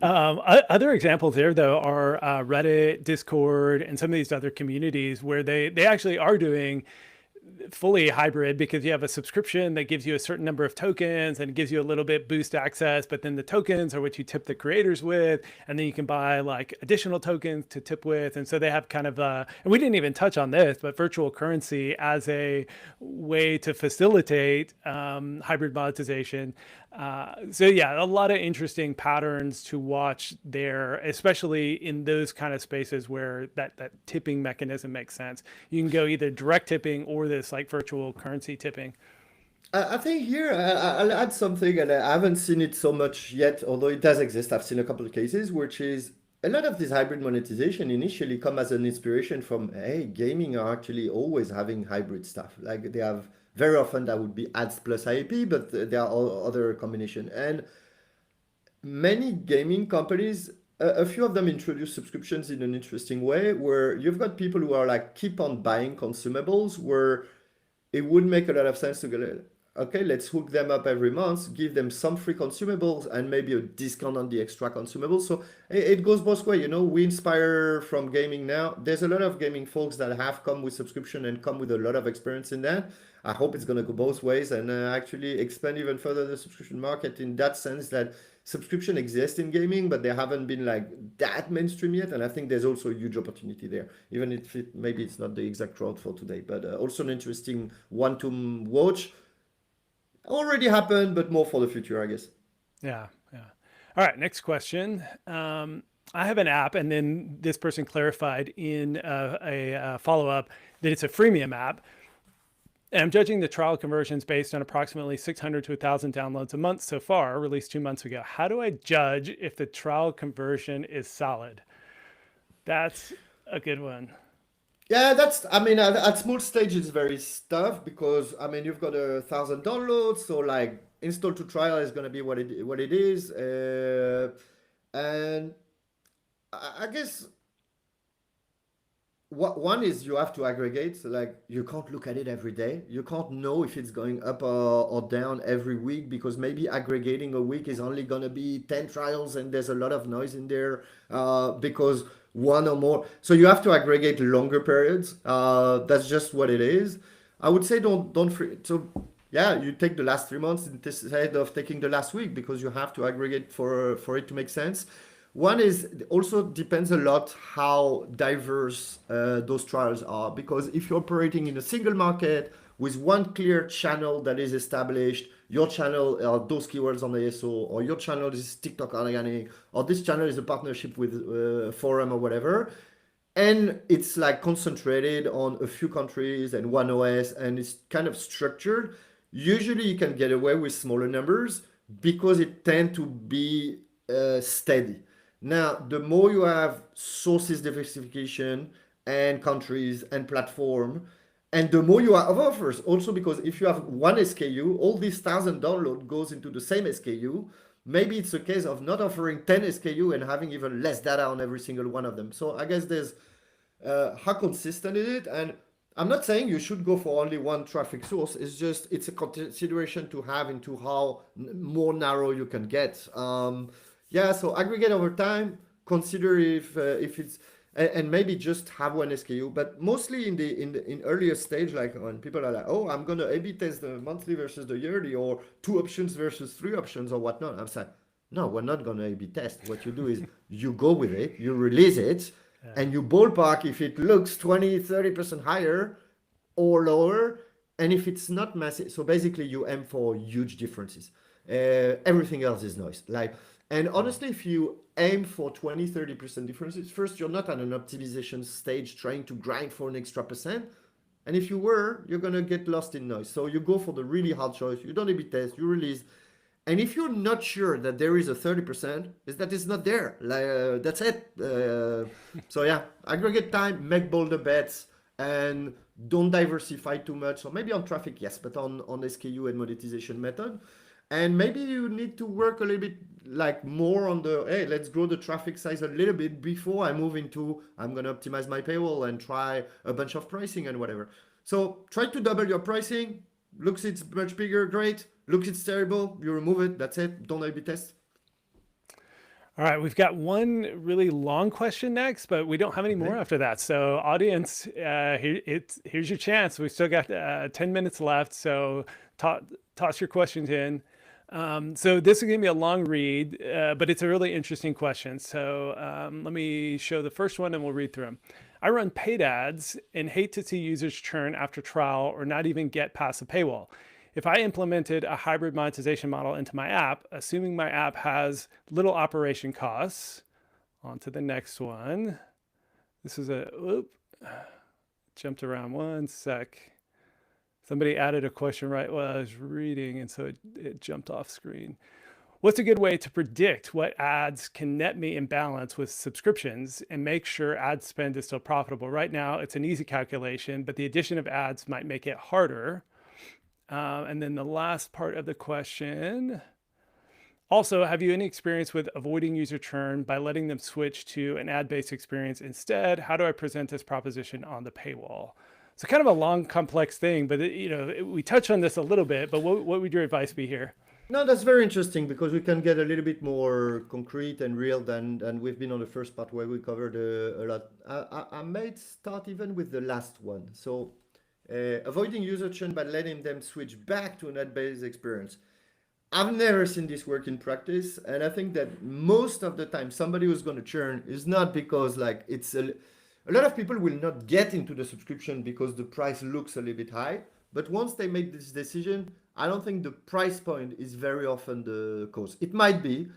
Other examples there, though, are Reddit, Discord, and some of these other communities where they actually are doing fully hybrid, because you have a subscription that gives you a certain number of tokens and gives you a little bit boost access, but then the tokens are what you tip the creators with, and then you can buy like additional tokens to tip with. And so they have kind of and we didn't even touch on this, but virtual currency as a way to facilitate hybrid monetization. So yeah, a lot of interesting patterns to watch there, especially in those kind of spaces where that tipping mechanism makes sense. You can go either direct tipping or this like virtual currency tipping. I think here I'll add something, and I haven't seen it so much yet, although it does exist. I've seen a couple of cases, which is a lot of this hybrid monetization initially come as an inspiration from, hey, gaming are actually always having hybrid stuff. Like they have very often that would be ads plus IAP, but there are other combination. And many gaming companies, a few of them introduce subscriptions in an interesting way, where you've got people who are like keep on buying consumables, where it would make a lot of sense to go, okay, let's hook them up every month, give them some free consumables and maybe a discount on the extra consumables. So it goes both ways. You know, we inspire from gaming now. There's a lot of gaming folks that have come with subscription and come with a lot of experience in that. I hope it's going to go both ways and actually expand even further the subscription market in that sense that subscription exists in gaming, but they haven't been like that mainstream yet. And I think there's also a huge opportunity there, even if maybe it's not the exact route for today, but also an interesting one to watch. Already happened, but more for the future, I guess. Yeah, yeah. All right, next question. I have an app, and then this person clarified in a follow-up that it's a freemium app. And I'm judging the trial conversions based on approximately 600 to 1,000 downloads a month so far, released 2 months ago. How do I judge if the trial conversion is solid? That's a good one. Yeah, I mean, at small stage, it's very tough because, I mean, you've got 1,000 downloads, so like install to trial is going to be what it is. And I guess one is you have to aggregate. So like you can't look at it every day. You can't know if it's going up or down every week because maybe aggregating a week is only going to be 10 trials and there's a lot of noise in there because one or more. So you have to aggregate longer periods. That's just what it is. I would say don't so yeah, you take the last 3 months instead of taking the last week because you have to aggregate for it to make sense. One is also depends a lot how diverse those trials are because if you're operating in a single market with one clear channel that is established, your channel are those keywords on the SO, or your channel is TikTok organic, or this channel is a partnership with forum or whatever, and it's like concentrated on a few countries and one OS, and it's kind of structured. Usually you can get away with smaller numbers because it tend to be steady. Now, the more you have sources diversification and countries and platform, and the more you have offers, also because if you have one SKU, all these 1,000 download goes into the same SKU. Maybe it's a case of not offering 10 SKU and having even less data on every single one of them. So I guess there's how consistent is it? And I'm not saying you should go for only one traffic source. It's just it's a consideration to have into how more narrow you can get. Yeah, so aggregate over time. Consider if it's and maybe just have one SKU. But mostly in earlier stage, like when people are like, oh, I'm gonna A/B test the monthly versus the yearly, or 2 options versus 3 options, or whatnot. I'm saying, no, we're not gonna A/B test. What you do is you go with it, you release it, and you ballpark if it looks 20-30% higher or lower, and if it's not massive. So basically, you aim for huge differences. Everything else is noise. Like And honestly, if you aim for 20, 30% differences, first, you're not at an optimization stage trying to grind for an extra percent. And if you were, you're going to get lost in noise. So you go for the really hard choice. You don't A/B test, you release. And if you're not sure that there is a 30%, is that it's not there. Like, that's it. So yeah, aggregate time, make bolder bets, and don't diversify too much. So maybe on traffic, yes, but on SKU and monetization method. And maybe you need to work a little bit like more on the, hey, let's grow the traffic size a little bit before I move into, I'm going to optimize my paywall and try a bunch of pricing and whatever. So try to double your pricing. Looks it's much bigger, great. Looks it's terrible, you remove it. That's it. Don't A/B test. All right, we've got one really long question next, but we don't have any more after that. So audience, here's your chance. We've still got 10 minutes left, so toss your questions in. So this is going to be a long read, but it's a really interesting question. So let me show the first one and we'll read through them. I run paid ads and hate to see users churn after trial or not even get past the paywall. If I implemented a hybrid monetization model into my app, assuming my app has little operation costs, on to the next one. This is jumped around one sec. Somebody added a question right while I was reading, and so it jumped off screen. What's a good way to predict what ads can net me in balance with subscriptions and make sure ad spend is still profitable? Right now, it's an easy calculation, but the addition of ads might make it harder. And then the last part of the question. Also, have you any experience with avoiding user churn by letting them switch to an ad-based experience instead? How do I present this proposition on the paywall? So kind of a long, complex thing, but we touched on this a little bit, but what would your advice be here? No, that's very interesting because we can get a little bit more concrete and real than we've been on the first part where we covered a lot. I might start even with the last one. So avoiding user churn by letting them switch back to an ad-based experience. I've never seen this work in practice, and I think that most of the time somebody who's going to churn is not because like it's a lot of people will not get into the subscription because the price looks a little bit high, but once they make this decision, I don't think the price point is very often the cause. It might be,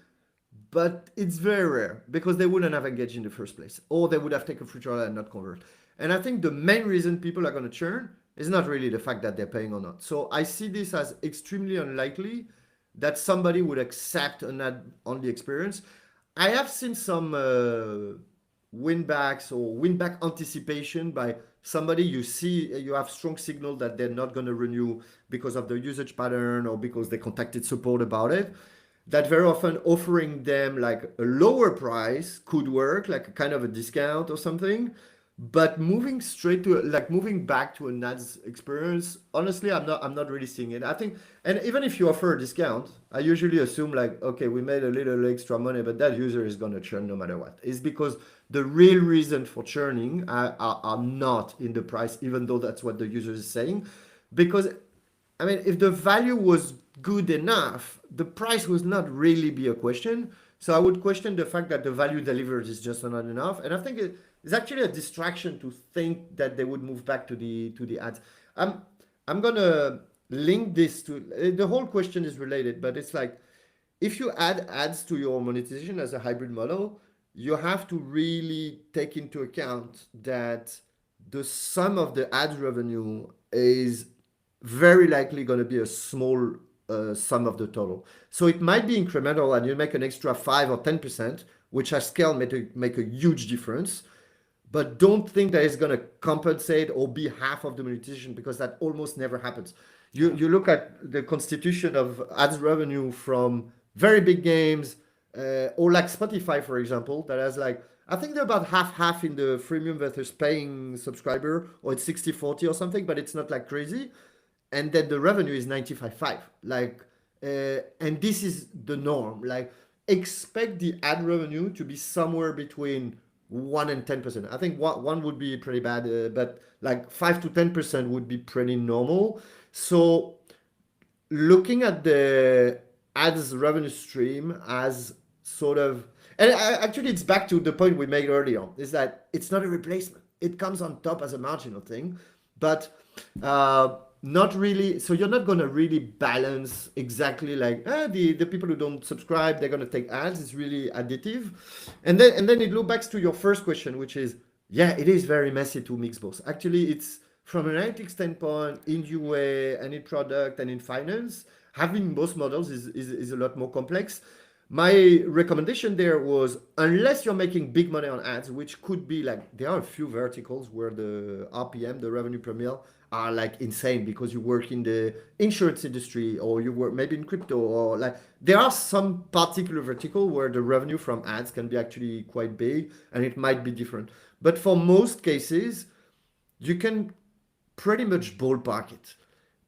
but it's very rare because they wouldn't have engaged in the first place, or they would have taken free trial and not convert. And I think the main reason people are going to churn is not really the fact that they're paying or not. So I see this as extremely unlikely that somebody would accept an ad-only experience. I have seen some win-backs or win-back anticipation by somebody you have strong signal that they're not going to renew because of the usage pattern or because they contacted support about it. That very often offering them like a lower price could work, like a kind of a discount or something. But moving back to an ads experience, honestly, I'm not really seeing it. I think, and even if you offer a discount, I usually assume like, okay, we made a little extra money, but that user is going to churn no matter what. It's because the real reason for churning are not in the price, even though that's what the user is saying. Because, I mean, if the value was good enough, the price would not really be a question. So I would question the fact that the value delivered is just not enough. And I think it's actually a distraction to think that they would move back to the ads. I'm gonna link this to the whole question is related, but it's like if you add ads to your monetization as a hybrid model, you have to really take into account that the sum of the ads revenue is very likely going to be a small sum of the total. So it might be incremental and you make an extra 5 or 10%, which at scale make a huge difference. But don't think that it's going to compensate or be half of the monetization because that almost never happens. You look at the constitution of ads revenue from very big games or like Spotify, for example, that has like, I think they're about half in the freemium versus paying subscriber, or it's 60-40 or something, but it's not like crazy. And then the revenue is 95.5. Like, and this is the norm. Like, expect the ad revenue to be somewhere between 1 and 10%. I think one would be pretty bad, but like 5 to 10% would be pretty normal. So looking at the ads revenue stream as sort of, and actually it's back to the point we made earlier, is that it's not a replacement. It comes on top as a marginal thing, but not really. So you're not going to really balance exactly like the people who don't subscribe, they're going to take ads. It's really additive. And then it looks back to your first question, which is, yeah, it is very messy to mix both. Actually, it's from an analytics standpoint in UA and in product and in finance, having both models is a lot more complex. My recommendation there was, unless you're making big money on ads, which could be like, there are a few verticals where the RPM, the revenue per mil, are like insane because you work in the insurance industry or you work maybe in crypto, or like there are some particular vertical where the revenue from ads can be actually quite big and it might be different. But for most cases, you can pretty much ballpark it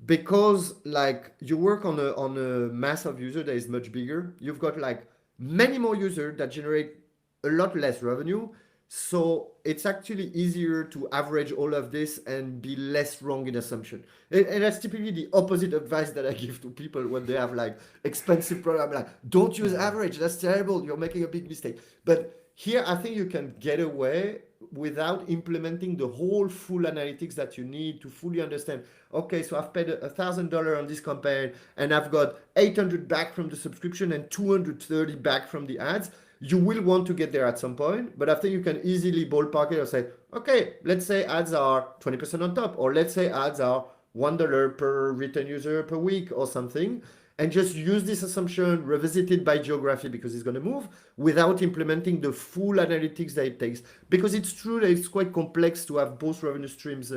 because like you work on a mass of user that is much bigger. You've got like many more users that generate a lot less revenue, so it's actually easier to average all of this and be less wrong in assumption. And that's typically the opposite advice that I give to people when they have like expensive product. Like, don't use average, that's terrible, you're making a big mistake. But here I think you can get away without implementing the whole full analytics that you need to fully understand. Okay, so I've paid $1,000 on this campaign and I've got 800 back from the subscription and 230 back from the ads. You will want to get there at some point, but I think you can easily ballpark it or say, okay, let's say ads are 20% on top, or let's say ads are $1 per return user per week or something, and just use this assumption, revisit it by geography because it's going to move without implementing the full analytics that it takes. Because it's true that it's quite complex to have both revenue streams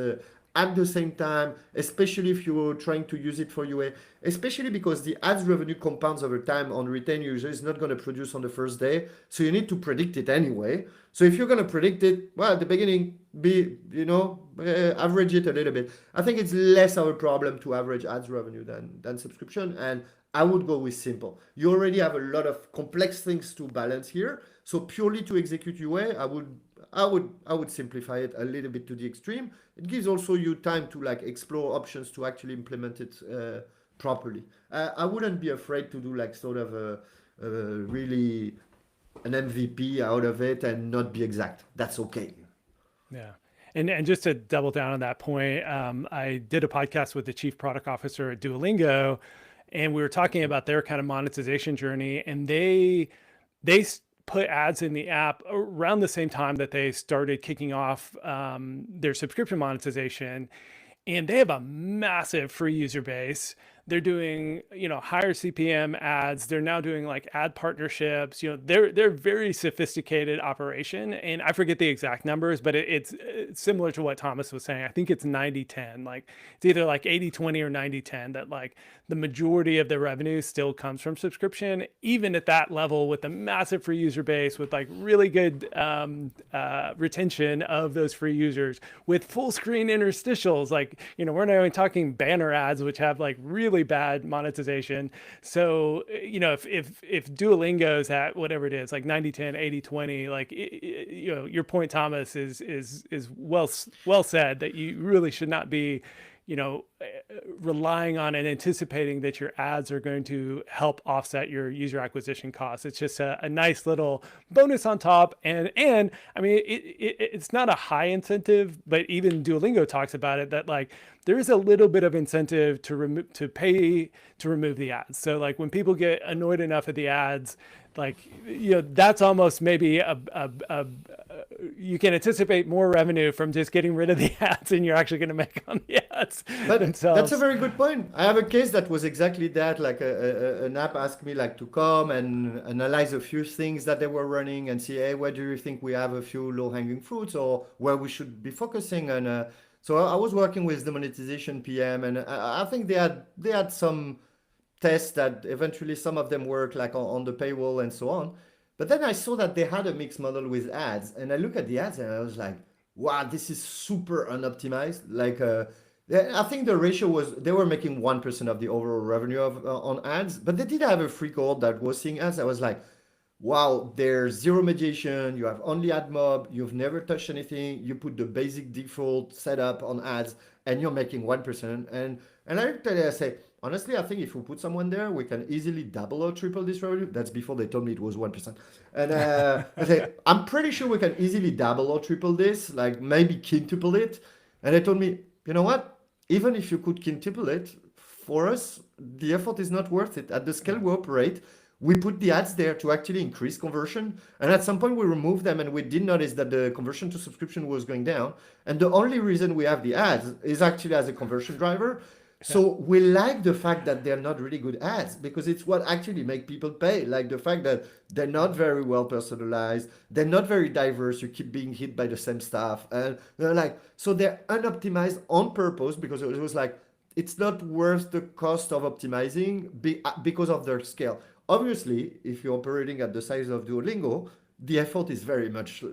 at the same time, especially if you're trying to use it for UA, especially because the ads revenue compounds over time on retained users. It's not going to produce on the first day. So you need to predict it anyway. So if you're going to predict it, well, at the beginning, average it a little bit. I think it's less of a problem to average ads revenue than subscription. And I would go with simple. You already have a lot of complex things to balance here. So purely to execute UA, I would simplify it a little bit to the extreme. It gives also you time to like explore options to actually implement it properly. I wouldn't be afraid to do like sort of a really an MVP out of it and not be exact. That's okay. Yeah. And just to double down on that point, I did a podcast with the chief product officer at Duolingo, and we were talking about their kind of monetization journey, and they put ads in the app around the same time that they started kicking off their subscription monetization. And they have a massive free user base. They're doing, higher CPM ads. They're now doing like ad partnerships. They're very sophisticated operation. And I forget the exact numbers, but it's similar to what Thomas was saying. I think it's 90-10. Like it's either like 80-20 or 90-10, that like the majority of the revenue still comes from subscription, even at that level with a massive free user base, with like really good retention of those free users, with full screen interstitials. Like, we're not even talking banner ads, which have like really bad monetization. So, if Duolingo's at whatever it is, like 90-10, 80-20, like, your point, Thomas, is well said, that you really should not be, relying on and anticipating that your ads are going to help offset your user acquisition costs. It's just a nice little bonus on top. And I mean, it's not a high incentive, but even Duolingo talks about it, that like there is a little bit of incentive to pay to remove the ads. So like when people get annoyed enough at the ads, like, that's almost maybe you can anticipate more revenue from just getting rid of the ads than you're actually going to make on the ads themselves. That's a very good point. I have a case that was exactly that. Like an app asked me like to come and analyze a few things that they were running and see, hey, where do you think we have a few low-hanging fruits or where we should be focusing? And so I was working with the monetization PM, and I think they had some tests that eventually some of them work like on the paywall and so on. But then I saw that they had a mixed model with ads, and I look at the ads and I was like, wow, this is super unoptimized. Like, I think the ratio was they were making 1% of the overall revenue on ads, but they did have a free cohort that was seeing ads. I was like, wow, there's zero mediation. You have only ad mob. You've never touched anything. You put the basic default setup on ads, and you're making 1%. And I looked at it, I say, honestly, I think if we put someone there, we can easily double or triple this revenue. That's before they told me it was 1%. And I say, I'm pretty sure we can easily double or triple this, like maybe quintuple it. And they told me, you know what? even if you could quintuple it, for us, the effort is not worth it. At the scale Yeah. we operate, we put the ads there to actually increase conversion. And at some point, we removed them and we did notice that the conversion to subscription was going down. And the only reason we have the ads is actually as a conversion driver. Yeah. So we like the fact that they're not really good ads because it's what actually make people pay. Like the fact that they're not very well personalized, they're not very diverse. You keep being hit by the same stuff, and they're like so they're unoptimized on purpose because it was like it's not worth the cost of optimizing because of their scale. Obviously, if you're operating at the size of Duolingo, the effort is very much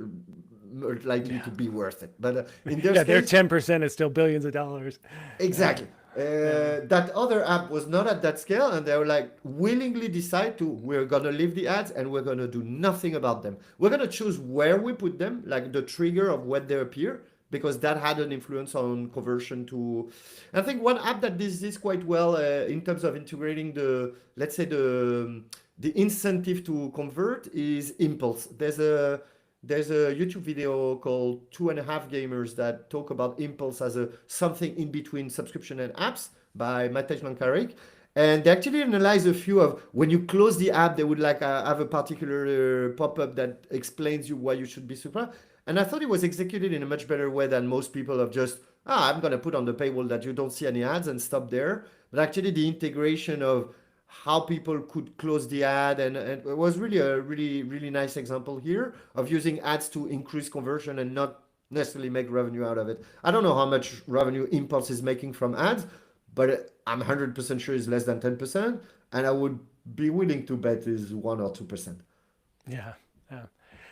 likely Yeah. to be worth it. But in their Yeah, their case, 10% is still billions of dollars. Yeah. exactly. Yeah. That other app was not at that scale, and they were like willingly decide to we're gonna leave the ads and we're gonna do nothing about them. We're gonna choose where we put them, like the trigger of when they appear, because that had an influence on conversion to. I think one app that does this quite well in terms of integrating the, let's say the incentive to convert is Impulse. There's a YouTube video called Two and a Half Gamers that talk about Impulse as a something in between subscription and apps by Matej Mankarik. And they actually analyze a few of when you close the app, they would like have a particular pop-up that explains you why you should be super. And I thought it was executed in a much better way than most people of just, I'm going to put on the paywall that you don't see any ads and stop there. But actually the integration of how people could close the ad and it was really a really nice example here of using ads to increase conversion and not necessarily make revenue out of it. I don't know how much revenue Impulse is making from ads, but I'm 100% sure it's less than 10%, and I would be willing to bet is 1 or 2%. Yeah. Yeah.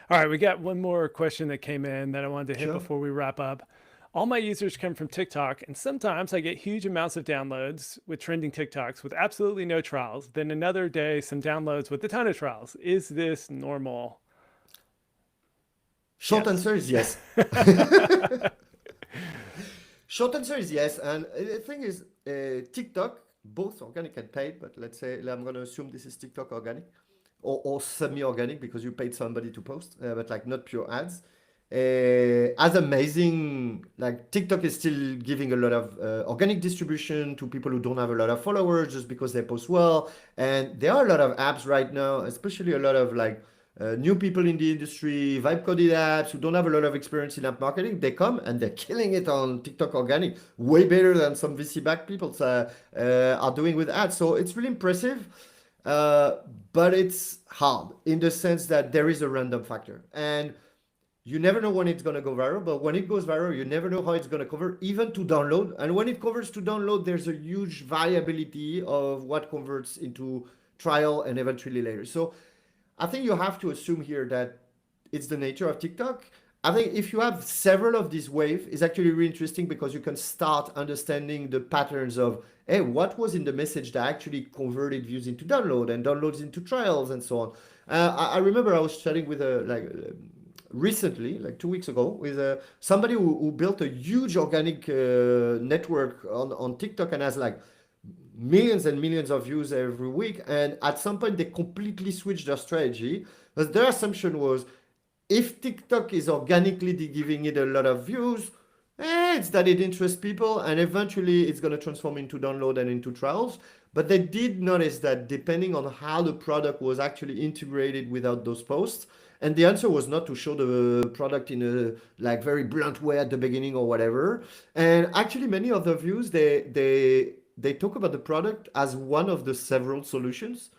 All right. We got one more question that came in that I wanted to hit Sure. before we wrap up. All my users come from TikTok, and sometimes I get huge amounts of downloads with trending TikToks with absolutely no trials. Then another day, some downloads with a ton of trials. Is this normal? Short Yes. answer is yes. Short answer is yes. And the thing is, TikTok, both organic and paid, but let's say I'm going to assume this is TikTok organic or semi-organic because you paid somebody to post, but like not pure ads. As amazing, like TikTok is still giving a lot of organic distribution to people who don't have a lot of followers just because they post well. And there are a lot of apps right now, especially a lot of like new people in the industry, vibe coded apps who don't have a lot of experience in app marketing. They come and they're killing it on TikTok organic, way better than some VC backed people are doing with ads. So it's really impressive. But it's hard in the sense that there is a random factor. And you never know when it's going to go viral, but when it goes viral, you never know how it's going to convert, even to download. And when it converts to download, there's a huge variability of what converts into trial and eventually later. So I think you have to assume here that it's the nature of TikTok. I think if you have several of these waves, it's actually really interesting because you can start understanding the patterns of, hey, what was in the message that actually converted views into download and downloads into trials and so on. I remember I was chatting with recently, like 2 weeks ago, with somebody who built a huge organic network on TikTok and has like millions and millions of views every week. And at some point, they completely switched their strategy. But their assumption was if TikTok is organically giving it a lot of views, it's that it interests people and eventually it's going to transform into download and into trials. But they did notice that depending on how the product was actually integrated without those posts, and the answer was not to show the product in a like very blunt way at the beginning or whatever. And actually, many of the views they talk about the product as one of the several solutions,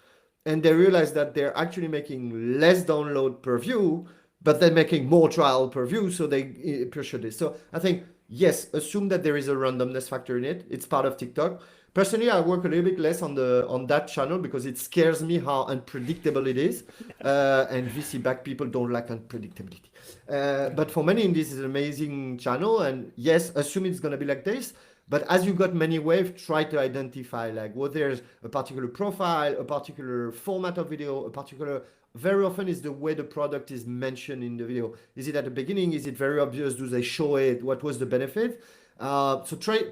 and they realize that they're actually making less download per view, but they're making more trial per view, so they pursue this. So I think yes, assume that there is a randomness factor in it. It's part of TikTok. Personally, I work a little bit less on that channel because it scares me how unpredictable it is, and VC-backed people don't like unpredictability. But for many, this is an amazing channel, and yes, assume it's going to be like this. But as you got many waves, try to identify like what there's a particular profile, a particular format of video, a particular. Very often is the way the product is mentioned in the video. Is it at the beginning? Is it very obvious? Do they show it? What was the benefit? So try.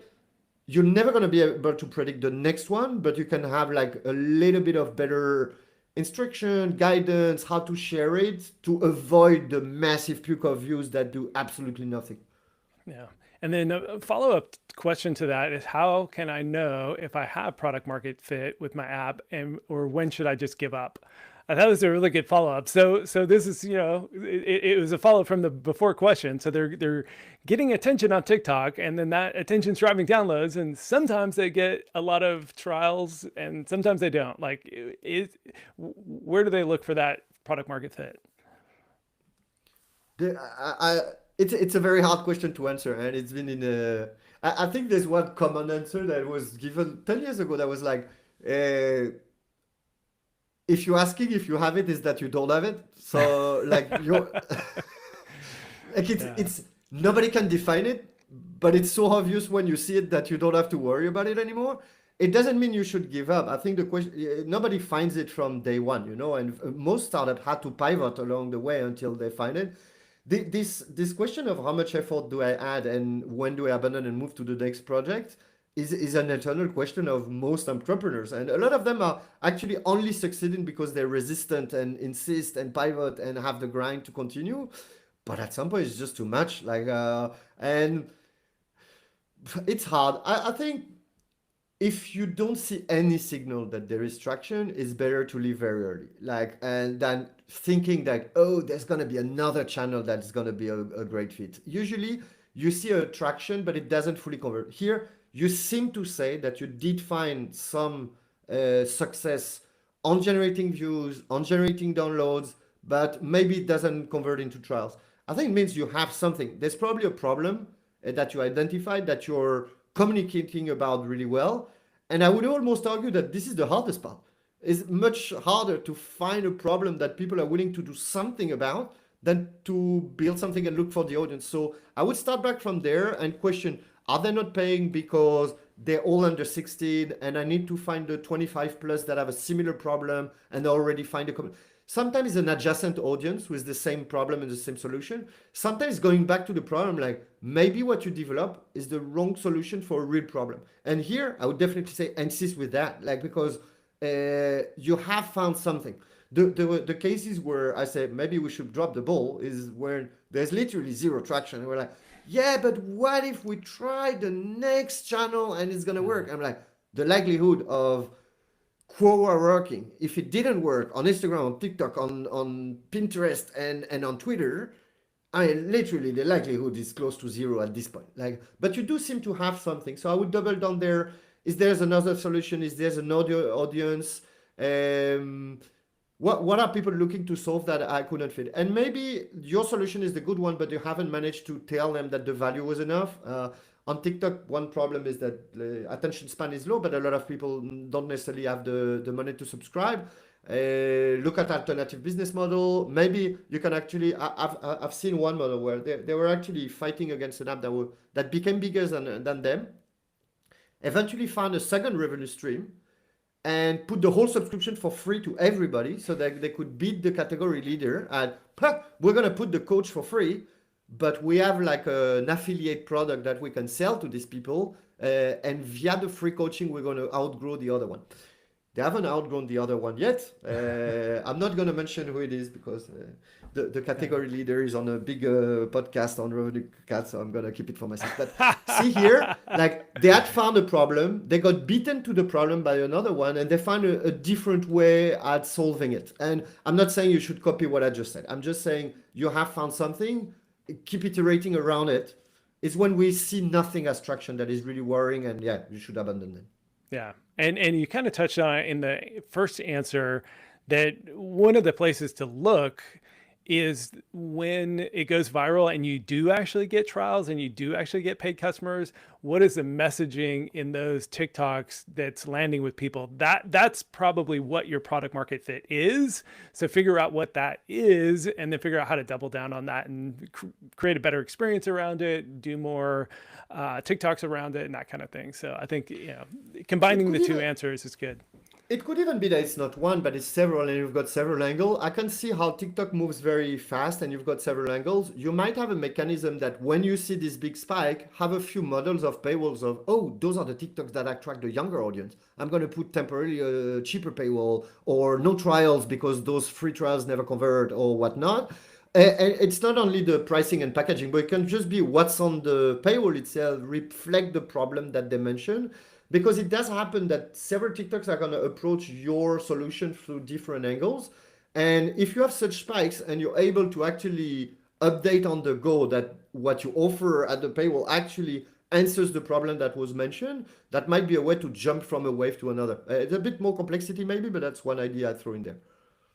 You're never going to be able to predict the next one, but you can have like a little bit of better instruction, guidance, how to share it to avoid the massive puke of views that do absolutely nothing. Yeah. And then a follow-up question to that is, how can I know if I have product market fit with my app, and or when should I just give up? I thought it was a really good follow-up. So this is, it was a follow-up from the before question. So they're getting attention on TikTok, and then that attention's driving downloads, and sometimes they get a lot of trials, and sometimes they don't. Like, where do they look for that product market fit? It's a very hard question to answer, and it's been in a. I think there's one common answer that was given 10 years ago that was like, if you're asking if you have it, is that you don't have it. So like you're like Yeah. it's nobody can define it, but it's so obvious when you see it that you don't have to worry about it anymore. It doesn't mean you should give up. I think the question nobody finds it from day one, and most startups had to pivot along the way until they find it. This question of how much effort do I add and when do I abandon and move to the next project is an eternal question of most entrepreneurs. And a lot of them are actually only succeeding because they're resistant and insist and pivot and have the grind to continue. But at some point, it's just too much. And it's hard. I think if you don't see any signal that there is traction, it's better to leave very early. And than thinking that, oh, there's gonna be another channel that's gonna be a great fit. Usually you see a traction, but it doesn't fully convert. Here, you seem to say that you did find some success on generating views, on generating downloads, but maybe it doesn't convert into trials. I think it means you have something. There's probably a problem that you identified that you're communicating about really well. And I would almost argue that this is the hardest part. It's much harder to find a problem that people are willing to do something about than to build something and look for the audience. So I would start back from there and question, are they not paying because they're all under 16 and I need to find the 25 plus that have a similar problem and they already find a common. Sometimes an adjacent audience with the same problem and the same solution. Sometimes going back to the problem, like maybe what you develop is the wrong solution for a real problem. And here I would definitely say insist with that, because you have found something. The cases where I say maybe we should drop the ball is where there's literally zero traction. And we're like, yeah, but what if we try the next channel and it's gonna work? I'm like, the likelihood of quora working, if it didn't work on Instagram, on TikTok, on Pinterest, and on Twitter, I mean, literally the likelihood is close to zero at this point. But you do seem to have something. So I would double down there. Is there's another solution? Is there's an audience? What are people looking to solve that I couldn't fit? And maybe your solution is the good one, but you haven't managed to tell them that the value was enough. On TikTok, one problem is that the attention span is low, but a lot of people don't necessarily have the money to subscribe. Look at alternative business model. Maybe you can actually, I've seen one model where they were actually fighting against an app that became bigger than them, eventually found a second revenue stream, and put the whole subscription for free to everybody so that they could beat the category leader. And we're going to put the coach for free, but we have like an affiliate product that we can sell to these people. And via the free coaching, we're going to outgrow the other one. They haven't outgrown the other one yet. I'm not going to mention who it is because the category leader is on a big podcast on Revenue Cat, so I'm going to keep it for myself. But see here, they had found a problem. They got beaten to the problem by another one, and they found a different way at solving it. And I'm not saying you should copy what I just said. I'm just saying you have found something, keep iterating around it. It's when we see nothing as traction that is really worrying, and yeah, you should abandon it. Yeah. And you kind of touched on it in the first answer that one of the places to look is when it goes viral and you do actually get trials and you do actually get paid customers. What is the messaging in those TikToks that's landing with people? That's probably what your product market fit is. So figure out what that is and then figure out how to double down on that and create a better experience around it, do more TikToks around it and that kind of thing. So I think, combining the two answers is good. It could even be that it's not one, but it's several, and you've got several angles. I can see how TikTok moves very fast, and you've got several angles. You might have a mechanism that when you see this big spike, have a few models of paywalls of, oh, those are the TikToks that attract the younger audience. I'm going to put temporarily a cheaper paywall or no trials because those free trials never convert or whatnot. And it's not only the pricing and packaging, but it can just be what's on the paywall itself reflect the problem that they mention. Because it does happen that several TikToks are going to approach your solution through different angles. And if you have such spikes and you're able to actually update on the go that what you offer at the paywall actually answers the problem that was mentioned, that might be a way to jump from a wave to another. It's a bit more complexity maybe, but that's one idea I throw in there.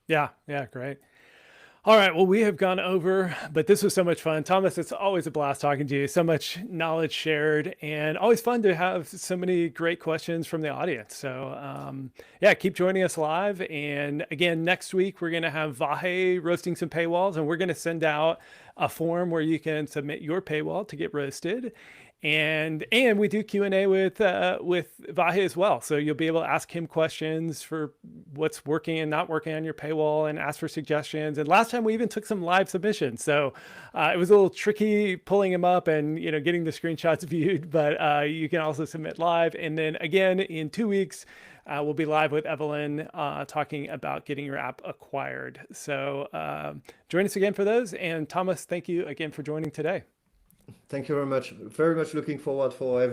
Yeah, great. All right. Well, we have gone over, but this was so much fun. Thomas, it's always a blast talking to you. So much knowledge shared and always fun to have so many great questions from the audience. So, yeah, keep joining us live. And again, next week, we're going to have Vahe roasting some paywalls, and we're going to send out a form where you can submit your paywall to get roasted. And we do Q&A with Vahe as well. So you'll be able to ask him questions for what's working and not working on your paywall and ask for suggestions. And last time we even took some live submissions. So it was a little tricky pulling him up and getting the screenshots viewed, but you can also submit live. And then again, in 2 weeks, we'll be live with Evelyn talking about getting your app acquired. So join us again for those. And Thomas, thank you again for joining today. Thank you very much. Very much looking forward for